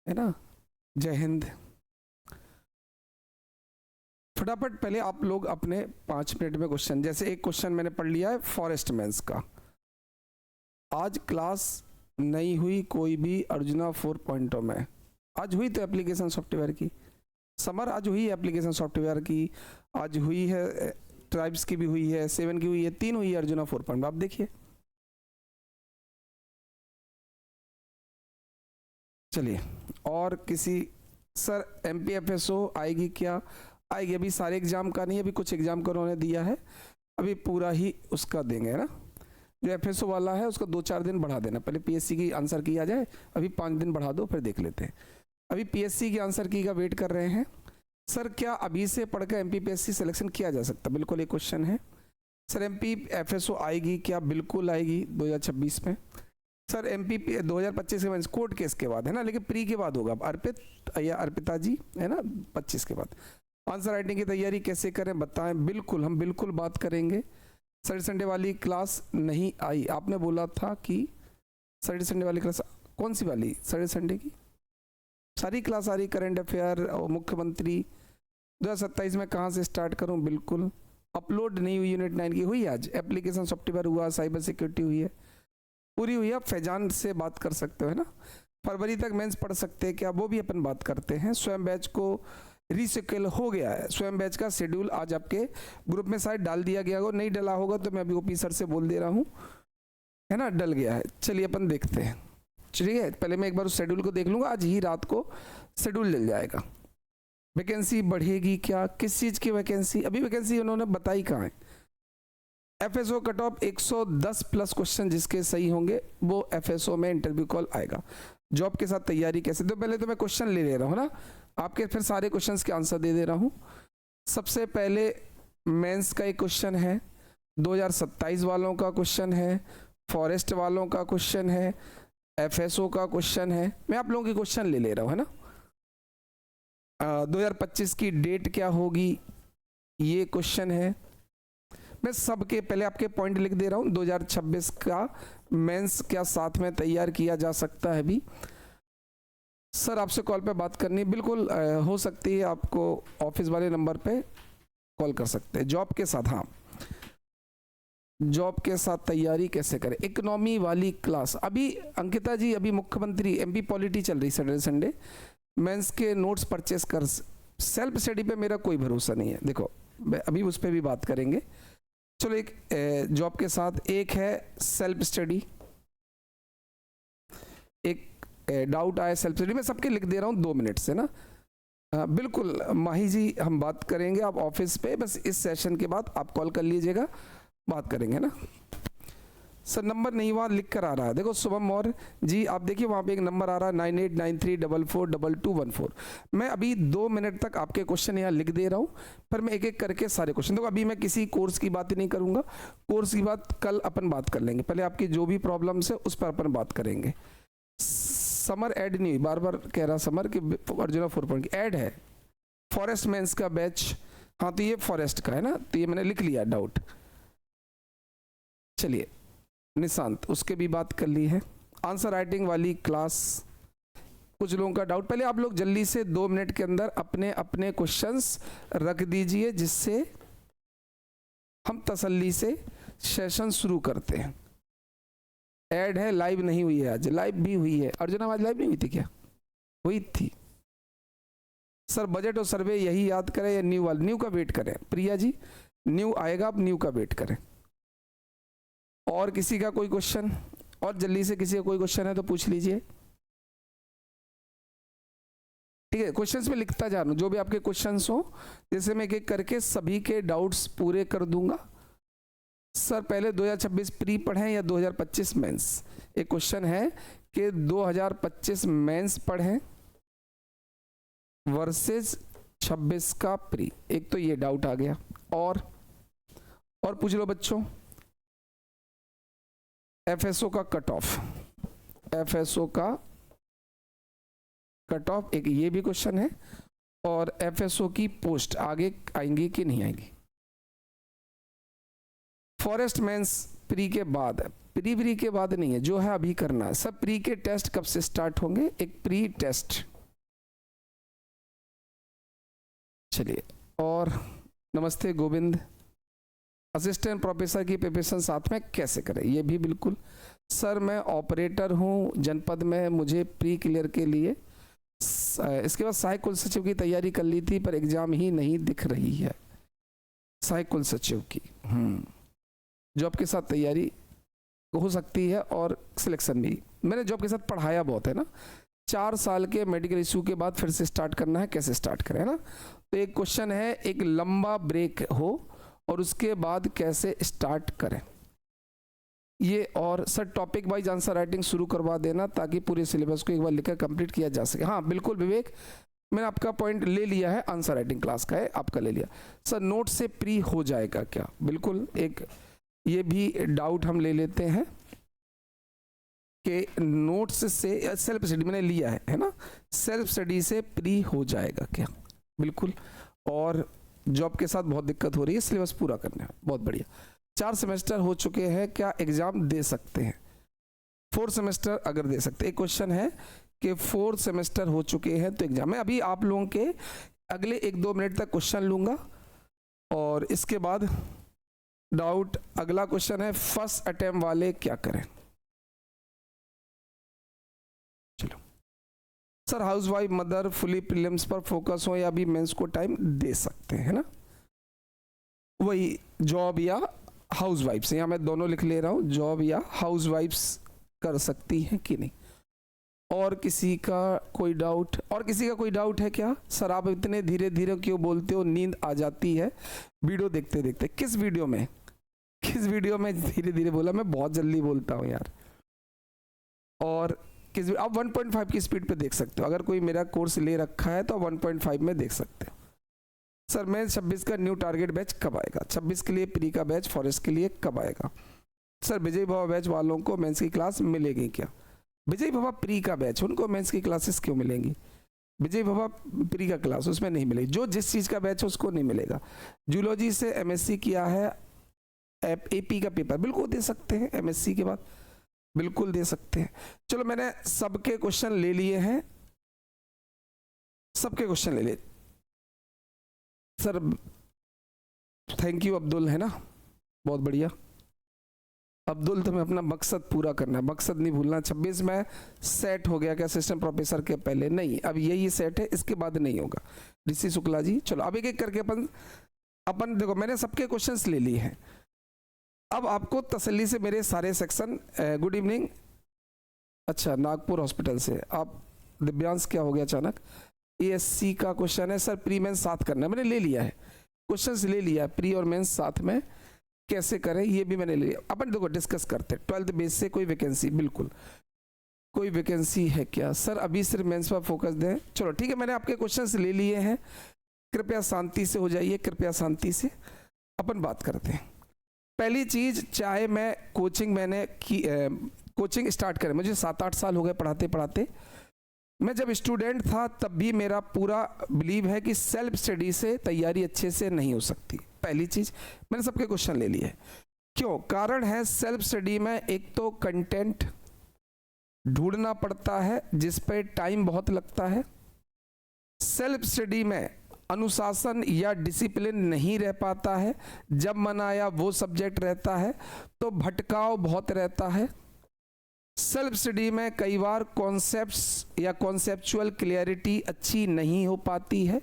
है ना। जय हिंद। फटाफट पहले आप लोग अपने 5 मिनट में क्वेश्चन, जैसे एक क्वेश्चन मैंने पढ़ लिया है फॉरेस्ट मेंस का। आज क्लास नहीं हुई कोई भी अर्जुना 4.0 में। आज हुई तो एप्लीकेशन सॉफ्टवेयर की, समर आज हुई है एप्लीकेशन सॉफ्टवेयर की, आज हुई है ट्राइब्स की भी हुई है, 7 की हुई है, 3 हुई है अर्जुना 4.0। आप देखिए, चलिए। और किसी सर MPFSO आएगी क्या? आएगी। अभी सारे एग्जाम का नहीं, अभी कुछ एग्जाम का उन्होंने दिया है, अभी पूरा ही उसका देंगे, है ना। जो FSO वाला है उसका 2-4 दिन बढ़ा देना, पहले PSC की आंसर की आ जाए, अभी 5 दिन बढ़ा दो, फिर देख लेते हैं। अभी PSC की आंसर की का वेट कर रहे हैं। सर क्या अभी से पढ़कर MPPSC सिलेक्शन किया जा सकता? बिल्कुल, एक क्वेश्चन है। सर MPFSO आएगी क्या? बिल्कुल आएगी 2026 में। सर MP 2025 के बाद कोर्ट केस के बाद, है ना, लेकिन प्री के बाद होगा। अर्पित या अर्पिता जी, है ना, 25 के बाद। आंसर राइटिंग की तैयारी कैसे करें बताएं। बिल्कुल, हम बिल्कुल बात करेंगे। सैटरडे संडे वाली क्लास नहीं आई, आपने बोला था कि सैटरडे संडे वाली क्लास कौन सी वाली? सैटरडे संडे की सारी क्लास आ रही, करंट अफेयर और मुख्यमंत्री। 2027 में कहाँ से स्टार्ट करूँ? बिल्कुल। अपलोड नहीं हुई यूनिट 9 की, हुई आज। एप्लीकेशन सॉफ्टवेयर हुआ, साइबर सिक्योरिटी हुई है, पूरी हुई है। आप फैजान से बात कर सकते हो, है ना। फरवरी तक मेंस पढ़ सकते हैं क्या? वो भी अपन बात करते हैं। स्वयं बैच को रीशेड्यूल हो गया है, स्वयं बैच का शेड्यूल आज आपके ग्रुप में शायद डाल दिया गया होगा, नहीं डला होगा तो मैं अभी OP सर से बोल दे रहा हूँ, है ना, डल गया है। चलिए अपन देखते हैं। चलिए पहले मैं एक बार उस शेड्यूल को देख लूँगा, आज ही रात को शेड्यूल डल जाएगा। वैकेंसी बढ़ेगी क्या? किस चीज़ की वैकेंसी? अभी वैकेंसी उन्होंने बताई कहाँ है। FSO cut off 110 plus question जिसके सही होंगे वो FSO में इंटरव्यू कॉल आएगा। जॉब के साथ तैयारी कैसे? तो पहले तो मैं क्वेश्चन ले रहा हूँ ना, आपके फिर सारे क्वेश्चंस के आंसर दे रहा हूँ। सबसे पहले मेंस का एक क्वेश्चन है, 2027 वालों का क्वेश्चन है, फॉरेस्ट वालों का क्वेश्चन है, FSO का क्वेश्चन है। मैं आप लोगों की क्वेश्चन ले रहा हूँ, है ना। 2025 की डेट क्या होगी, ये क्वेश्चन है। मैं सबके पहले आपके पॉइंट लिख दे रहा हूँ। 2026 का मेंस क्या साथ में तैयार किया जा सकता है? भी सर आपसे कॉल पे बात करनी, बिल्कुल हो सकती है, आपको ऑफिस वाले नंबर पे कॉल कर सकते हैं। जॉब के साथ, हाँ, जॉब के साथ तैयारी कैसे करें? इकोनॉमी वाली क्लास अभी अंकिता जी, अभी मुख्यमंत्री MP पॉलिटी चल रही, सैटरडे संडे मेंस के नोट्स परचेस कर। सेल्फ स्टडी पे मेरा कोई भरोसा नहीं है, देखो अभी उस पर भी बात करेंगे। चलो, एक जॉब के साथ एक है सेल्फ स्टडी, एक डाउट आया सेल्फ स्टडी में, सबके लिख दे रहा हूँ 2 मिनट से ना। बिल्कुल माही जी, हम बात करेंगे, आप ऑफिस पे बस इस सेशन के बाद आप कॉल कर लीजिएगा, बात करेंगे ना। सर नंबर नहीं वहाँ लिख कर आ रहा है, देखो शुभम मौर्य जी, आप देखिए वहाँ पे एक नंबर आ रहा है 9893442214। मैं अभी 2 मिनट तक आपके क्वेश्चन यहाँ लिख दे रहा हूँ, पर मैं एक एक करके सारे क्वेश्चन, देखो अभी मैं किसी कोर्स की बात ही नहीं करूँगा, कोर्स की बात कल अपन बात कर लेंगे। पहले आपकी जो भी प्रॉब्लम्स है उस पर अपन बात करेंगे। समर ऐड नहीं हुई, बार बार कह रहा समर कि अर्जुना 4.0 की ऐड है। फॉरेस्ट मेंस का बैच, हाँ तो ये फॉरेस्ट का है ना, तो ये मैंने लिख लिया डाउट। चलिए निशांत, उसके भी बात कर ली है। आंसर राइटिंग वाली क्लास, कुछ लोगों का डाउट, पहले आप लोग जल्दी से 2 मिनट के अंदर अपने अपने क्वेश्चंस रख दीजिए, जिससे हम तसल्ली से सेशन शुरू करते हैं। ऐड है, लाइव नहीं हुई है, आज लाइव भी हुई है। अर्जुन आज लाइव नहीं हुई थी क्या? हुई थी। सर बजट और सर्वे यही याद करें या न्यू वाला? न्यू का वेट करें प्रिया जी, न्यू आएगा, आप न्यू का वेट करें। और किसी का कोई क्वेश्चन? और जल्दी से किसी का कोई क्वेश्चन है तो पूछ लीजिए, ठीक है। क्वेश्चंस में लिखता जा रहा हूँ, जो भी आपके क्वेश्चंस हो, जैसे मैं एक एक करके सभी के डाउट्स पूरे कर दूंगा। सर पहले 2026 प्री पढ़ें या 2025 मेंस? एक क्वेश्चन है कि 2025 मेंस पढ़ें वर्सेस 26 का प्री, एक तो ये डाउट आ गया। और पूछ लो बच्चों, FSO का कट ऑफ, FSO का कट ऑफ, एक ये भी क्वेश्चन है। और FSO की पोस्ट आगे आएंगी कि नहीं आएंगी? फॉरेस्ट मेंस प्री के बाद है, प्री के बाद नहीं है, जो है अभी करना है। सब प्री के टेस्ट कब से स्टार्ट होंगे? एक प्री टेस्ट चलिए, और नमस्ते गोविंद, असिस्टेंट प्रोफेसर की प्रिपरेशन साथ में कैसे करें? ये भी बिल्कुल। सर मैं ऑपरेटर हूँ जनपद में, मुझे प्री क्लियर के लिए इसके बाद सहायक कुल सचिव की तैयारी कर ली थी पर एग्जाम ही नहीं दिख रही है। सहायक कुल सचिव की जॉब के साथ तैयारी हो सकती है और सिलेक्शन भी। मैंने जॉब के साथ पढ़ाया बहुत है ना। 4 साल के मेडिकल इशू के बाद फिर से स्टार्ट करना है, कैसे स्टार्ट करें, है ना। तो एक क्वेश्चन है, एक लंबा ब्रेक हो और उसके बाद कैसे स्टार्ट करें ये। और sir topic wise answer writing शुरू करवा देना ताकि पूरे सिलेबस को एक बार लिखकर कंप्लीट किया जा सके। हाँ बिल्कुल विवेक, मैंने आपका पॉइंट ले लिया है, आंसर राइटिंग क्लास का है आपका ले लिया। सर नोट से प्री हो जाएगा क्या? बिल्कुल, एक ये भी डाउट हम ले लेते हैं कि नोट्स से सेल्फ स्टडी मैंने लिया है ना, सेल्फ स्टडी से प्री हो जाएगा क्या? बिल्कुल। और जॉब के साथ बहुत दिक्कत हो रही है, सिलेबस पूरा करने में। बहुत बढ़िया। 4 सेमेस्टर हो चुके हैं, क्या एग्जाम दे सकते हैं? 4 सेमेस्टर अगर दे सकते, एक क्वेश्चन है कि 4 सेमेस्टर हो चुके हैं तो एग्जाम। मैं अभी आप लोगों के अगले 1-2 मिनट तक क्वेश्चन लूंगा और इसके बाद डाउट। अगला क्वेश्चन है, फर्स्ट अटेम्प्ट वाले क्या करें? चलो sir, housewife mother fully prelims पर फोकस हो या भी मेंस को टाइम दे सकते हैं ना, वही जॉब या हाउसवाइफ से। यहाँ मैं दोनों लिख ले रहा हूँ, जॉब या हाउसवाइफ्स कर सकती हैं कि नहीं। और किसी का कोई डाउट? और किसी का कोई डाउट है क्या? सर आप इतने धीरे धीरे क्यों बोलते हो, नींद आ जाती है वीडियो देखते देखते। किस वीडियो में, किस वीडियो में धीरे धीरे बोला? मैं बहुत जल्दी बोलता हूँ यार। और किस, आप 1.5 की स्पीड पे देख सकते हो। अगर कोई मेरा कोर्स ले रखा है तो आप 1.5 में देख सकते हो। सर मैं 26 का न्यू टारगेट बैच कब आएगा? 26 के लिए प्री का बैच, फॉरेस्ट के लिए कब आएगा? सर विजय भवा बैच वालों को मेंस की क्लास मिलेगी क्या? विजय भवा प्री का बैच, उनको मेंस की क्लासेस क्यों मिलेंगी? विजय भवा प्री का क्लास उसमें नहीं मिलेगी, जो जिस चीज़ का बैच है उसको नहीं मिलेगा। जूलॉजी से एमएससी किया है, एपी का पेपर बिल्कुल दे सकते हैं, एमएससी के बाद बिल्कुल दे सकते हैं। चलो मैंने सबके क्वेश्चन ले लिए हैं, सबके क्वेश्चन ले लिए। सर थैंक यू अब्दुल, है ना, बहुत बढ़िया अब्दुल। तुम्हें अपना मकसद पूरा करना है, मकसद नहीं भूलना। 26 में सेट हो गया क्या असिस्टेंट प्रोफेसर के पहले? नहीं, अब यही सेट है, इसके बाद नहीं होगा। ऋषि शुक्ला जी, चलो अब एक एक करके अपन देखो, मैंने सबके क्वेश्चंस ले लिए हैं। अब आपको तसल्ली से मेरे सारे सेक्शन। Good evening. अच्छा, नागपुर हॉस्पिटल से आप दिव्यांश, क्या हो गया अचानक? एएससी का क्वेश्चन है सर, प्री मेंस साथ करना है, मैंने ले लिया है, क्वेश्चंस ले लिया है, प्री और मेंस साथ में कैसे करें ये भी मैंने ले लिया। अपन देखो डिस्कस करते हैं। 12th बेस से कोई वैकेंसी? बिल्कुल कोई वैकेंसी है क्या? सर अभी सिर्फ मेंस पर फोकस दें। चलो ठीक है, मैंने आपके क्वेश्चंस ले लिए हैं, कृपया शांति से हो जाइए, कृपया शांति से अपन बात करते हैं। पहली चीज, चाहे मैं कोचिंग मैंने की कोचिंग स्टार्ट करें, मुझे 7-8 साल हो गए पढ़ाते पढ़ाते। मैं जब स्टूडेंट था तब भी मेरा पूरा बिलीव है कि सेल्फ स्टडी से तैयारी अच्छे से नहीं हो सकती। पहली चीज, मैंने सबके क्वेश्चन ले लिए। क्यों? कारण है सेल्फ स्टडी में एक तो कंटेंट ढूंढना पड़ता है जिस पे टाइम बहुत लगता है। सेल्फ स्टडी में अनुशासन या डिसिप्लिन नहीं रह पाता है, जब मन आया वो सब्जेक्ट रहता है तो भटकाव बहुत रहता है। सेल्फ स्टडी में कई बार कॉन्सेप्ट्स या कॉन्सेप्चुअल क्लियरिटी अच्छी नहीं हो पाती है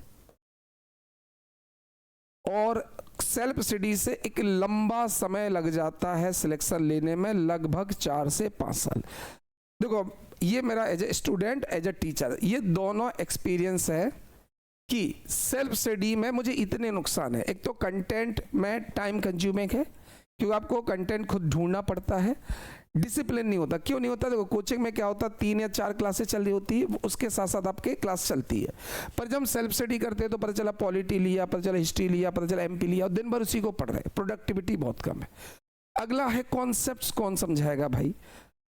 और सेल्फ स्टडी से एक लंबा समय लग जाता है सिलेक्शन लेने में, लगभग 4 से 5 साल। देखो ये मेरा as a student, as a teacher, ये दोनों एक्सपीरियंस है कि सेल्फ स्टडी में मुझे इतने नुकसान है। एक तो कंटेंट में टाइम कंज्यूमिंग है क्योंकि आपको कंटेंट खुद ढूंढना पड़ता है। डिसिप्लिन नहीं होता। क्यों नहीं होता? देखो कोचिंग में क्या होता है, 3 या 4 क्लासेस चल रही होती है, उसके साथ साथ आपके क्लास चलती है। पर जब हम सेल्फ स्टडी करते हैं तो पता चला पॉलिटी लिया, पता चला हिस्ट्री लिया, पता चला एमपी लिया और दिन भर उसी को पढ़ रहे हैं, प्रोडक्टिविटी बहुत कम है। अगला है कॉन्सेप्ट्स, कौन समझाएगा भाई?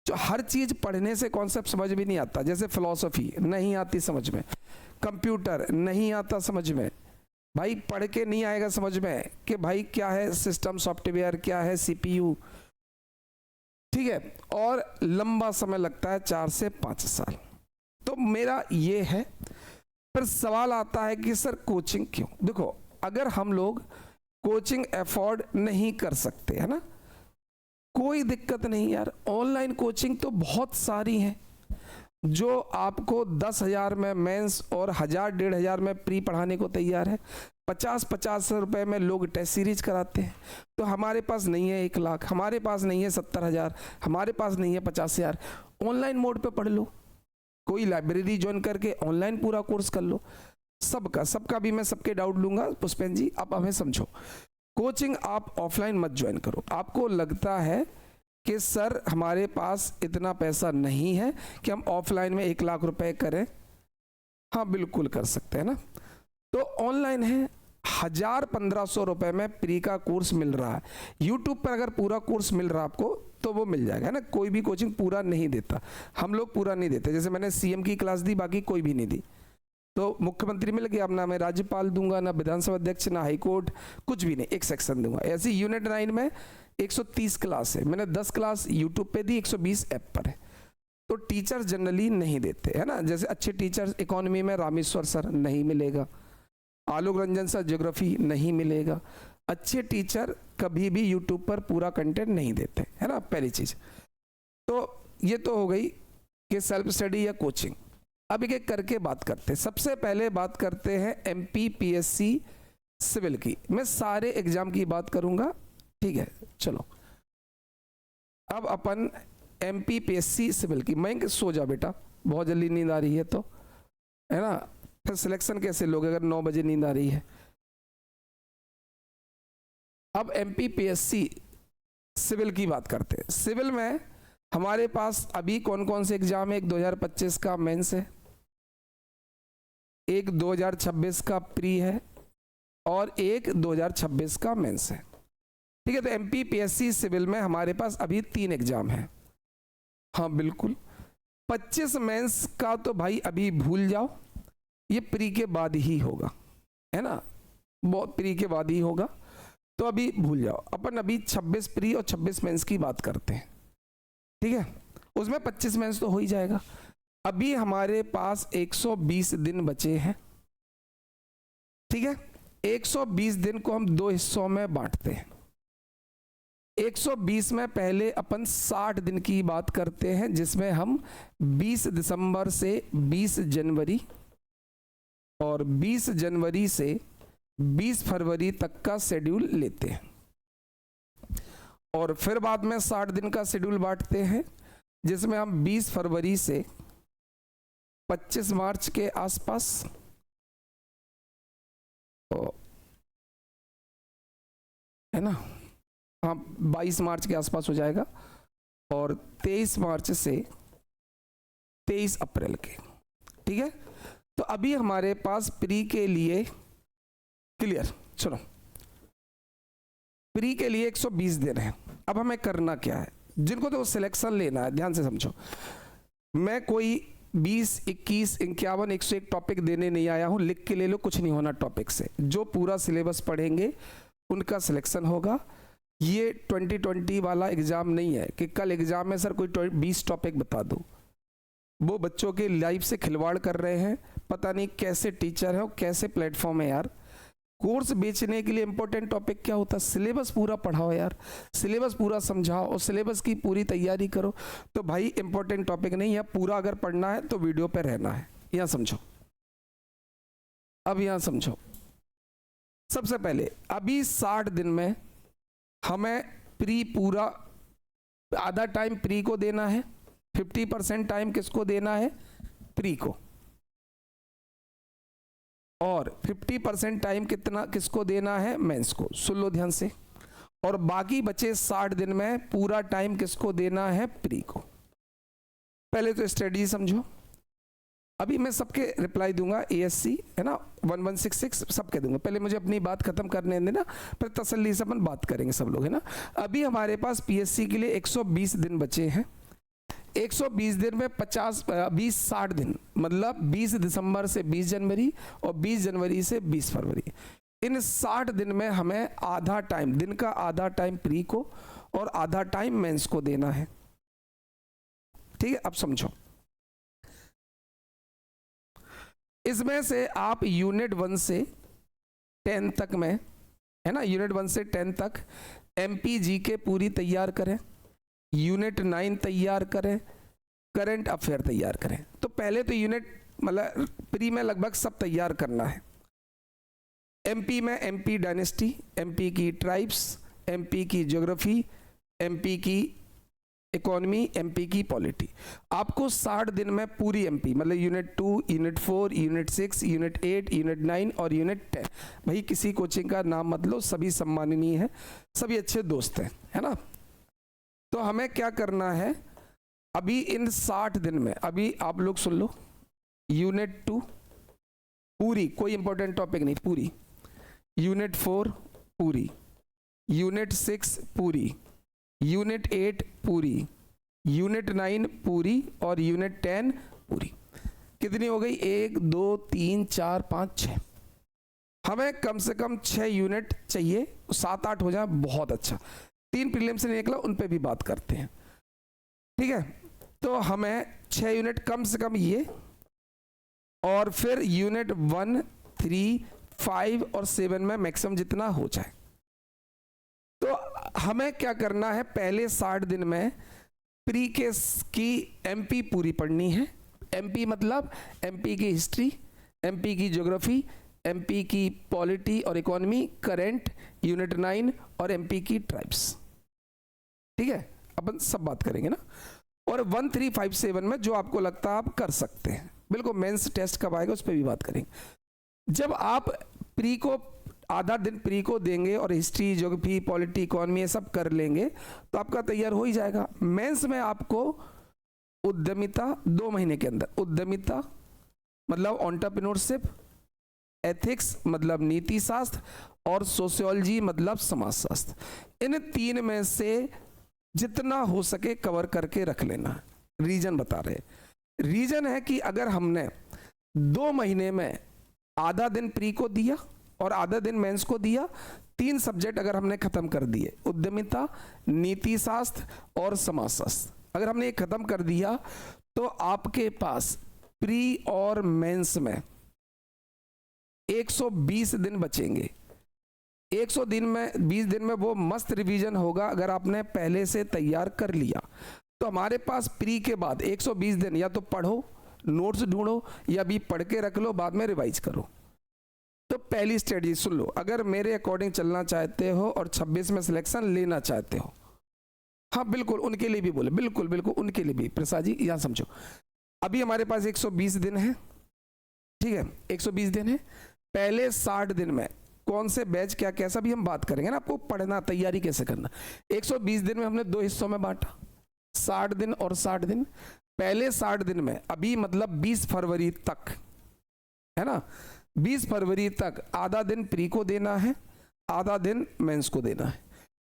जो हर चीज पढ़ने से कॉन्सेप्ट समझ भी नहीं आता। जैसे फिलॉसफी नहीं आती समझ में, कंप्यूटर नहीं आता समझ में, भाई पढ़ के नहीं आएगा समझ में कि भाई क्या है सिस्टम सॉफ्टवेयर, क्या है सीपीयू, ठीक है। और लंबा समय लगता है, 4 से 5 साल। तो मेरा ये है फिर सवाल आता है कि सर कोचिंग क्यों? देखो, अगर हम लोग कोचिंग अफोर्ड नहीं कर सकते, है ना, कोई दिक्कत नहीं यार, ऑनलाइन कोचिंग तो बहुत सारी हैं जो आपको 10,000 में मेंस और 1,000 1,500 में प्री पढ़ाने को तैयार है। 50-50 रुपए में लोग टेस्ट सीरीज कराते हैं। तो हमारे पास नहीं है 1 लाख, हमारे पास नहीं है 70,000, हमारे पास नहीं है 50,000। ऑनलाइन मोड पे पढ़ लो, कोई लाइब्रेरी ज्वाइन करके ऑनलाइन पूरा कोर्स कर लो। सबका भी मैं सबके डाउट लूंगा। पुष्पेन जी, आप हमें समझो, कोचिंग आप ऑफलाइन मत ज्वाइन करो। आपको लगता है कि सर हमारे पास इतना पैसा नहीं है कि हम ऑफलाइन में 1 लाख रुपए करें, हाँ बिल्कुल कर सकते हैं ना। तो ऑनलाइन है, 1,000-1,500 रुपए में प्री का कोर्स मिल रहा है। यूट्यूब पर अगर पूरा कोर्स मिल रहा है आपको तो वो मिल जाएगा, है ना। कोई भी कोचिंग पूरा नहीं देता, हम लोग पूरा नहीं देते। जैसे मैंने सीएम की क्लास दी, बाकी कोई भी नहीं दी। तो मुख्यमंत्री मिल गया, अब ना मैं राज्यपाल दूंगा, ना विधानसभा अध्यक्ष, ना हाईकोर्ट, कुछ भी नहीं, एक सेक्शन दूंगा। ऐसी यूनिट 9 में 130 क्लास है, मैंने 10 क्लास यूट्यूब पे दी, 120 ऐप पर है। तो टीचर जनरली नहीं देते, है ना। जैसे अच्छे टीचर इकोनॉमी में रामेश्वर सर नहीं मिलेगा, आलोक रंजन सर ज्योग्राफी नहीं मिलेगा। अच्छे टीचर कभी भी यूट्यूब पर पूरा कंटेंट नहीं देते, है ना, पहली चीज। तो ये तो हो गई कि सेल्फ स्टडी या कोचिंग। अब एक एक करके बात करते हैं। सबसे पहले बात करते हैं MPPSC सिविल की। मैं सारे एग्जाम की बात करूंगा, ठीक है। चलो, अब अपन MPPSC सिविल की। मैं सो जा बेटा, बहुत जल्दी नींद आ रही है तो, है ना। फिर सिलेक्शन कैसे लोगे अगर 9 बजे नींद आ रही है। अब MPPSC सिविल की बात करते हैं। सिविल में हमारे पास अभी कौन कौन से एग्जाम है? एक 2025 का मेंस है, एक 2026 का प्री है, और एक 2026 का मेंस है, ठीक है। तो MPPSC सिविल में हमारे पास अभी 3 एग्जाम है, हाँ बिल्कुल। 25 मेंस का तो भाई अभी भूल जाओ, ये प्री के बाद ही होगा, है ना, बहुत प्री के बाद ही होगा, तो अभी भूल जाओ। अपन अभी 26 प्री और 26 मेंस की बात करते हैं, ठीक है। उसमें 25 मेंस तो हो ही जाएगा। अभी हमारे पास 120 दिन बचे हैं, ठीक है। 120 दिन को हम 2 हिस्सों में बांटते हैं। 120 में पहले अपन 60 दिन की बात करते हैं, जिसमें हम 20 दिसंबर से 20 जनवरी और 20 जनवरी से 20 फरवरी तक का शेड्यूल लेते हैं। और फिर बाद में 60 दिन का शेड्यूल बांटते हैं, जिसमें हम 20 फरवरी से 25 मार्च के आसपास, है ना, हाँ 22 मार्च के आसपास हो जाएगा, और 23 मार्च से 23 अप्रैल के, ठीक है। तो अभी हमारे पास प्री के लिए क्लियर, चलो, प्री के लिए 120 दिन है। अब हमें करना क्या है? जिनको तो सिलेक्शन लेना है, ध्यान से समझो, मैं कोई 20, 21, 51, 101 टॉपिक देने नहीं आया हूं। लिख के ले लो, कुछ नहीं होना टॉपिक से। जो पूरा सिलेबस पढ़ेंगे उनका सिलेक्शन होगा। ये 2020 वाला एग्जाम नहीं है कि कल एग्जाम में सर कोई 20 टॉपिक बता दो। वो बच्चों के लाइफ से खिलवाड़ कर रहे हैं, पता नहीं कैसे टीचर है और कैसे प्लेटफॉर्म है यार। कोर्स बेचने के लिए इंपॉर्टेंट टॉपिक क्या होता है? सिलेबस पूरा पढ़ाओ यार, सिलेबस पूरा समझाओ और सिलेबस की पूरी तैयारी करो। तो भाई इंपॉर्टेंट टॉपिक नहीं है, पूरा अगर पढ़ना है तो वीडियो पे रहना है। यहां समझो, अब यहां समझो। सबसे पहले अभी 60 दिन में हमें प्री पूरा, आधा टाइम प्री को देना है, 50% टाइम किसको देना है? प्री को, और 50% टाइम कितना किसको देना है? मेंस को। सुन लो ध्यान से। और बाकी बचे 60 दिन में पूरा टाइम किसको देना है? प्री को। पहले तो स्ट्रेटजी समझो। अभी मैं सबके रिप्लाई दूंगा, ASC है ना 1166 सबके दूंगा। पहले मुझे अपनी बात खत्म करने देना, फिर तसल्ली से अपन बात करेंगे सब लोग, है ना। अभी हमारे पास PSC के लिए 120 दिन बचे हैं। 120 दिन में 60 दिन, मतलब 20 दिसंबर से 20 जनवरी और 20 जनवरी से 20 फरवरी। इन 60 दिन में हमें आधा टाइम, दिन का आधा टाइम प्री को और आधा टाइम मेंस को देना है, ठीक है। अब समझो, इसमें से आप यूनिट 1 से 10 तक में, है ना, यूनिट 1 से 10 तक MPG के पूरी तैयार करें, यूनिट 9 तैयार करें, करंट अफेयर तैयार करें। तो पहले तो यूनिट मतलब प्री में लगभग सब तैयार करना है। MP में MP डायनेस्टी, MP की ट्राइब्स, MP की ज्योग्राफी, MP की इकोनॉमी, MP की पॉलिटी। आपको 60 दिन में पूरी MP मतलब unit 2, unit 4, unit 6, unit 8, unit 9 और यूनिट 10। भाई किसी कोचिंग का नाम मत लो, सभी सम्माननीय है, सभी अच्छे दोस्त हैं, है ना। तो हमें क्या करना है अभी इन 60 दिन में, अभी आप लोग सुन लो, यूनिट 2 पूरी, कोई इंपॉर्टेंट टॉपिक नहीं, पूरी, यूनिट 4 पूरी, यूनिट 6 पूरी, यूनिट 8 पूरी, यूनिट 9 पूरी और यूनिट 10 पूरी। कितनी हो गई? 1 2 3 4 5 6। हमें कम से कम 6 यूनिट चाहिए, 7-8 हो जाए बहुत अच्छा। 3 प्रीलिम से निकला, उन पे भी बात करते हैं, ठीक है। तो हमें 6 यूनिट कम से कम ये, और फिर यूनिट 1, 3, 5 और 7 में मैक्सिमम जितना हो जाए। तो हमें क्या करना है, पहले 60 दिन में प्री केस की MP पूरी पढ़नी है। MP मतलब MP की हिस्ट्री, MP की ज्योग्राफी, MP की पॉलिटी और इकोनॉमी, करंट, यूनिट 9 और MP की ट्राइब्स, ठीक है। अपन सब बात करेंगे ना। और 1, 3, 5, 7 में जो आपको लगता है आप कर सकते हैं, बिल्कुल। मेंस टेस्ट कब आएगा उस पर भी बात करेंगे। जब आप प्री को आधा दिन प्री को देंगे और हिस्ट्री, ज्योग्राफी, पॉलिटी, इकोनॉमी ये सब कर लेंगे तो आपका तैयार हो ही जाएगा। मेंस में आपको उद्यमिता 2 महीने के अंदर, उद्यमिता मतलब एंटरप्रेन्योरशिप, एथिक्स मतलब नीति शास्त्र और सोशियोलॉजी मतलब समाजशास्त्र, इन 3 में से जितना हो सके कवर करके रख लेना। रीजन बता रहे, रीजन है कि अगर हमने 2 महीने में आधा दिन प्री को दिया और आधा दिन मेंस को दिया, 3 सब्जेक्ट अगर हमने खत्म कर दिए, उद्यमिता, नीति शास्त्र और समाजशास्त्र, अगर हमने ये खत्म कर दिया तो आपके पास प्री और मेंस में 120 दिन बचेंगे। 100 दिन में 20 दिन में वो मस्त रिवीजन होगा अगर आपने पहले से तैयार कर लिया। तो हमारे पास प्री के बाद 120 दिन या तो पढ़ो, नोट्स ढूंढो, या भी पढ़ के रख लो, बाद में रिवाइज करो। तो पहली स्ट्रेटजी सुन लो, अगर मेरे अकॉर्डिंग चलना चाहते हो और 26 में सिलेक्शन लेना चाहते हो, हाँ बिल्कुल उनके लिए भी बोले, बिल्कुल बिल्कुल उनके लिए भी। प्रसाद जी यहाँ समझो, अभी हमारे पास 120 दिन है, ठीक है, 120 दिन है। पहले 60 दिन में कौन से बैच क्या कैसा भी हम बात करेंगे ना, आपको पढ़ना, तैयारी कैसे करना। 120 दिन में हमने 2 हिस्सों में बांटा, 60 दिन और 60 दिन। पहले 60 दिन में अभी मतलब 20 फरवरी तक, है ना, 20 फरवरी तक आधा दिन प्री को देना है, आधा दिन मेंस को देना है।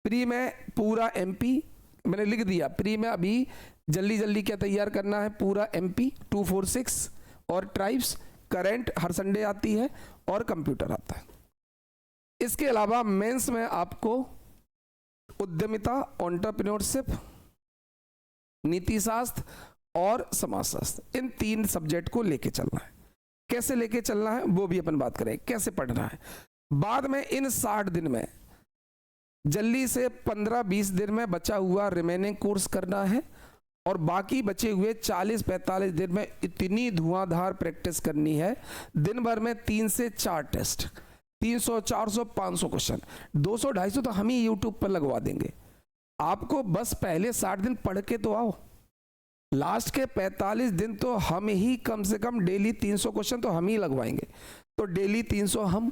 प्री में पूरा MP मैंने लिख दिया, प्री में अभी जल्दी जल्दी क्या तैयार करना है, पूरा MP 246 और ट्राइब्स, करंट हर संडे आती है और कंप्यूटर आता है। इसके अलावा मेंस में आपको उद्यमिता, एंटरप्रेन्योरशिप, नीति शास्त्र और समाजशास्त्र, इन 3 सब्जेक्ट को लेके चलना है। कैसे लेके चलना है वो भी अपन बात करें, कैसे पढ़ना है। बाद में इन 60 दिन में जल्दी से 15-20 दिन में बचा हुआ रिमेनिंग कोर्स करना है, और बाकी बचे हुए 40-45 दिन में इतनी धुआंधार प्रैक्टिस करनी है। दिन भर में 3 से 4 टेस्ट, 300, 400, 500 क्वेश्चन, 200, 250 तो हम ही यूट्यूब पर लगवा देंगे। आपको बस पहले 60 दिन पढ़ के तो आओ, लास्ट के 45 दिन तो हम ही कम से कम डेली 300 क्वेश्चन तो हम ही लगवाएंगे। तो डेली 300 हम,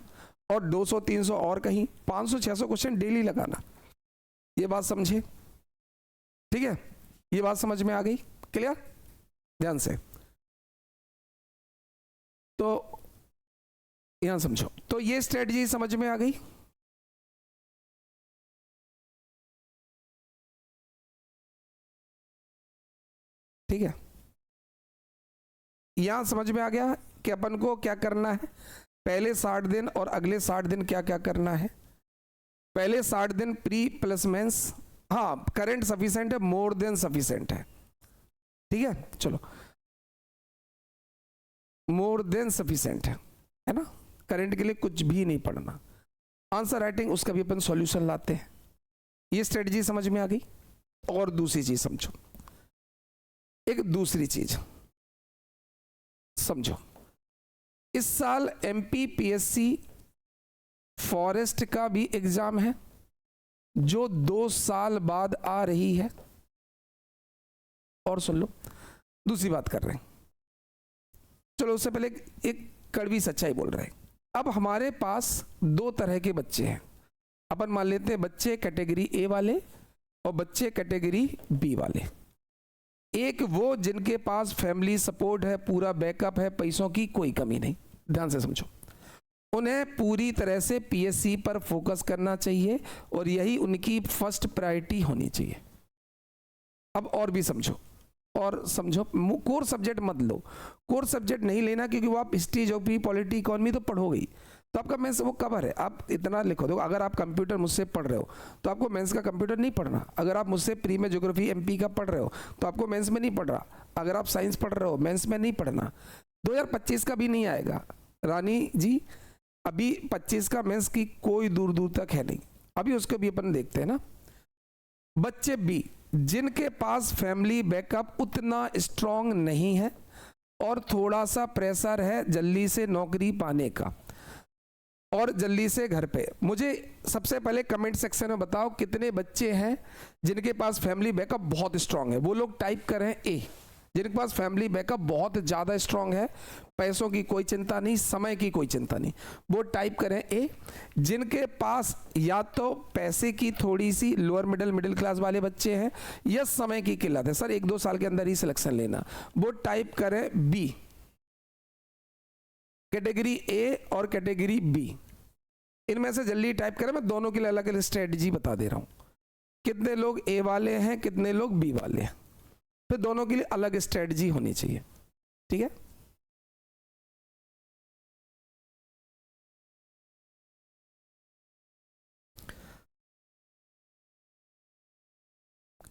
और 200-300 और कहीं, 500-600 क्वेश्चन डेली लगाना। ये बात समझे, ठीक है, ये बात समझ में आ गई, क्लियर, ध्यान से। तो यहां समझो, तो ये स्ट्रेटजी समझ में आ गई। ठीक है, यहां समझ में आ गया कि अपन को क्या करना है। पहले 60 दिन और अगले 60 दिन क्या क्या करना है। पहले 60 दिन प्री प्लस मेंस, हाँ करंट सफिशिएंट है, मोर देन सफिशिएंट है, ठीक है। चलो मोर देन सफिशिएंट है ना, करंट के लिए कुछ भी नहीं पढ़ना। आंसर राइटिंग उसका भी अपन सॉल्यूशन लाते हैं। ये स्ट्रेटजी समझ में आ गई। और दूसरी चीज समझो, एक दूसरी चीज समझो, इस साल एमपीपीएससी फॉरेस्ट का भी एग्जाम है जो 2 साल बाद आ रही है। और सुन लो, दूसरी बात कर रहे हैं, चलो उससे पहले एक कड़वी सच्चाई बोल रहे हैं। अब हमारे पास 2 तरह के बच्चे हैं। अपन मान लेते हैं बच्चे कैटेगरी ए वाले और बच्चे कैटेगरी बी वाले। एक वो जिनके पास फैमिली सपोर्ट है, पूरा बैकअप है, पैसों की कोई कमी नहीं। ध्यान से समझो, उन्हें पूरी तरह से पीएससी पर फोकस करना चाहिए और यही उनकी फर्स्ट प्रायोरिटी होनी चाहिए। अब और भी समझो, और समझो, कोर सब्जेक्ट मत लो। कोर सब्जेक्ट नहीं लेना क्योंकि वो आप हिस्ट्री, ज्योग्राफी, पॉलिटी, इकोनॉमी तो पढ़ोगे ही, तो आपका मेंस वो कवर है। आप इतना लिखो, देखो अगर आप कंप्यूटर मुझसे पढ़ रहे हो तो आपको मेंस का कंप्यूटर नहीं पढ़ना। अगर आप मुझसे प्री में ज्योग्राफी एमपी का पढ़ रहे हो तो आपको मेंस में नहीं पढ़ रहा। अगर आप साइंस पढ़ रहे हो मेंस में नहीं पढ़ना। 2025 का भी नहीं आएगा रानी जी, अभी 25 का मेंस की कोई दूर दूर तक है नहीं, अभी उसको भी अपन देखते हैं ना। बच्चे बी जिनके पास फैमिली बैकअप उतना स्ट्रांग नहीं है और थोड़ा सा प्रेशर है जल्दी से नौकरी पाने का और जल्दी से घर पे। मुझे सबसे पहले कमेंट सेक्शन में बताओ कितने बच्चे हैं जिनके पास फैमिली बैकअप बहुत स्ट्रांग है। वो लोग टाइप करें ए, जिनके पास फैमिली बैकअप बहुत ज़्यादा स्ट्रांग है, पैसों की कोई चिंता नहीं, समय की कोई चिंता नहीं, वो टाइप करें ए। जिनके पास या तो पैसे की थोड़ी सी लोअर मिडिल क्लास वाले बच्चे हैं या समय की किल्लत है, सर 1-2 साल के अंदर ही सिलेक्शन लेना, वो टाइप करें बी। कैटेगरी ए और कैटेगरी बी, इनमें से जल्दी टाइप करें। मैं दोनों के लिए अलग अलग स्ट्रेटजी बता दे रहा हूं, कितने लोग ए वाले हैं, कितने लोग बी वाले हैं, फिर दोनों के लिए अलग स्ट्रेटजी होनी चाहिए। ठीक है,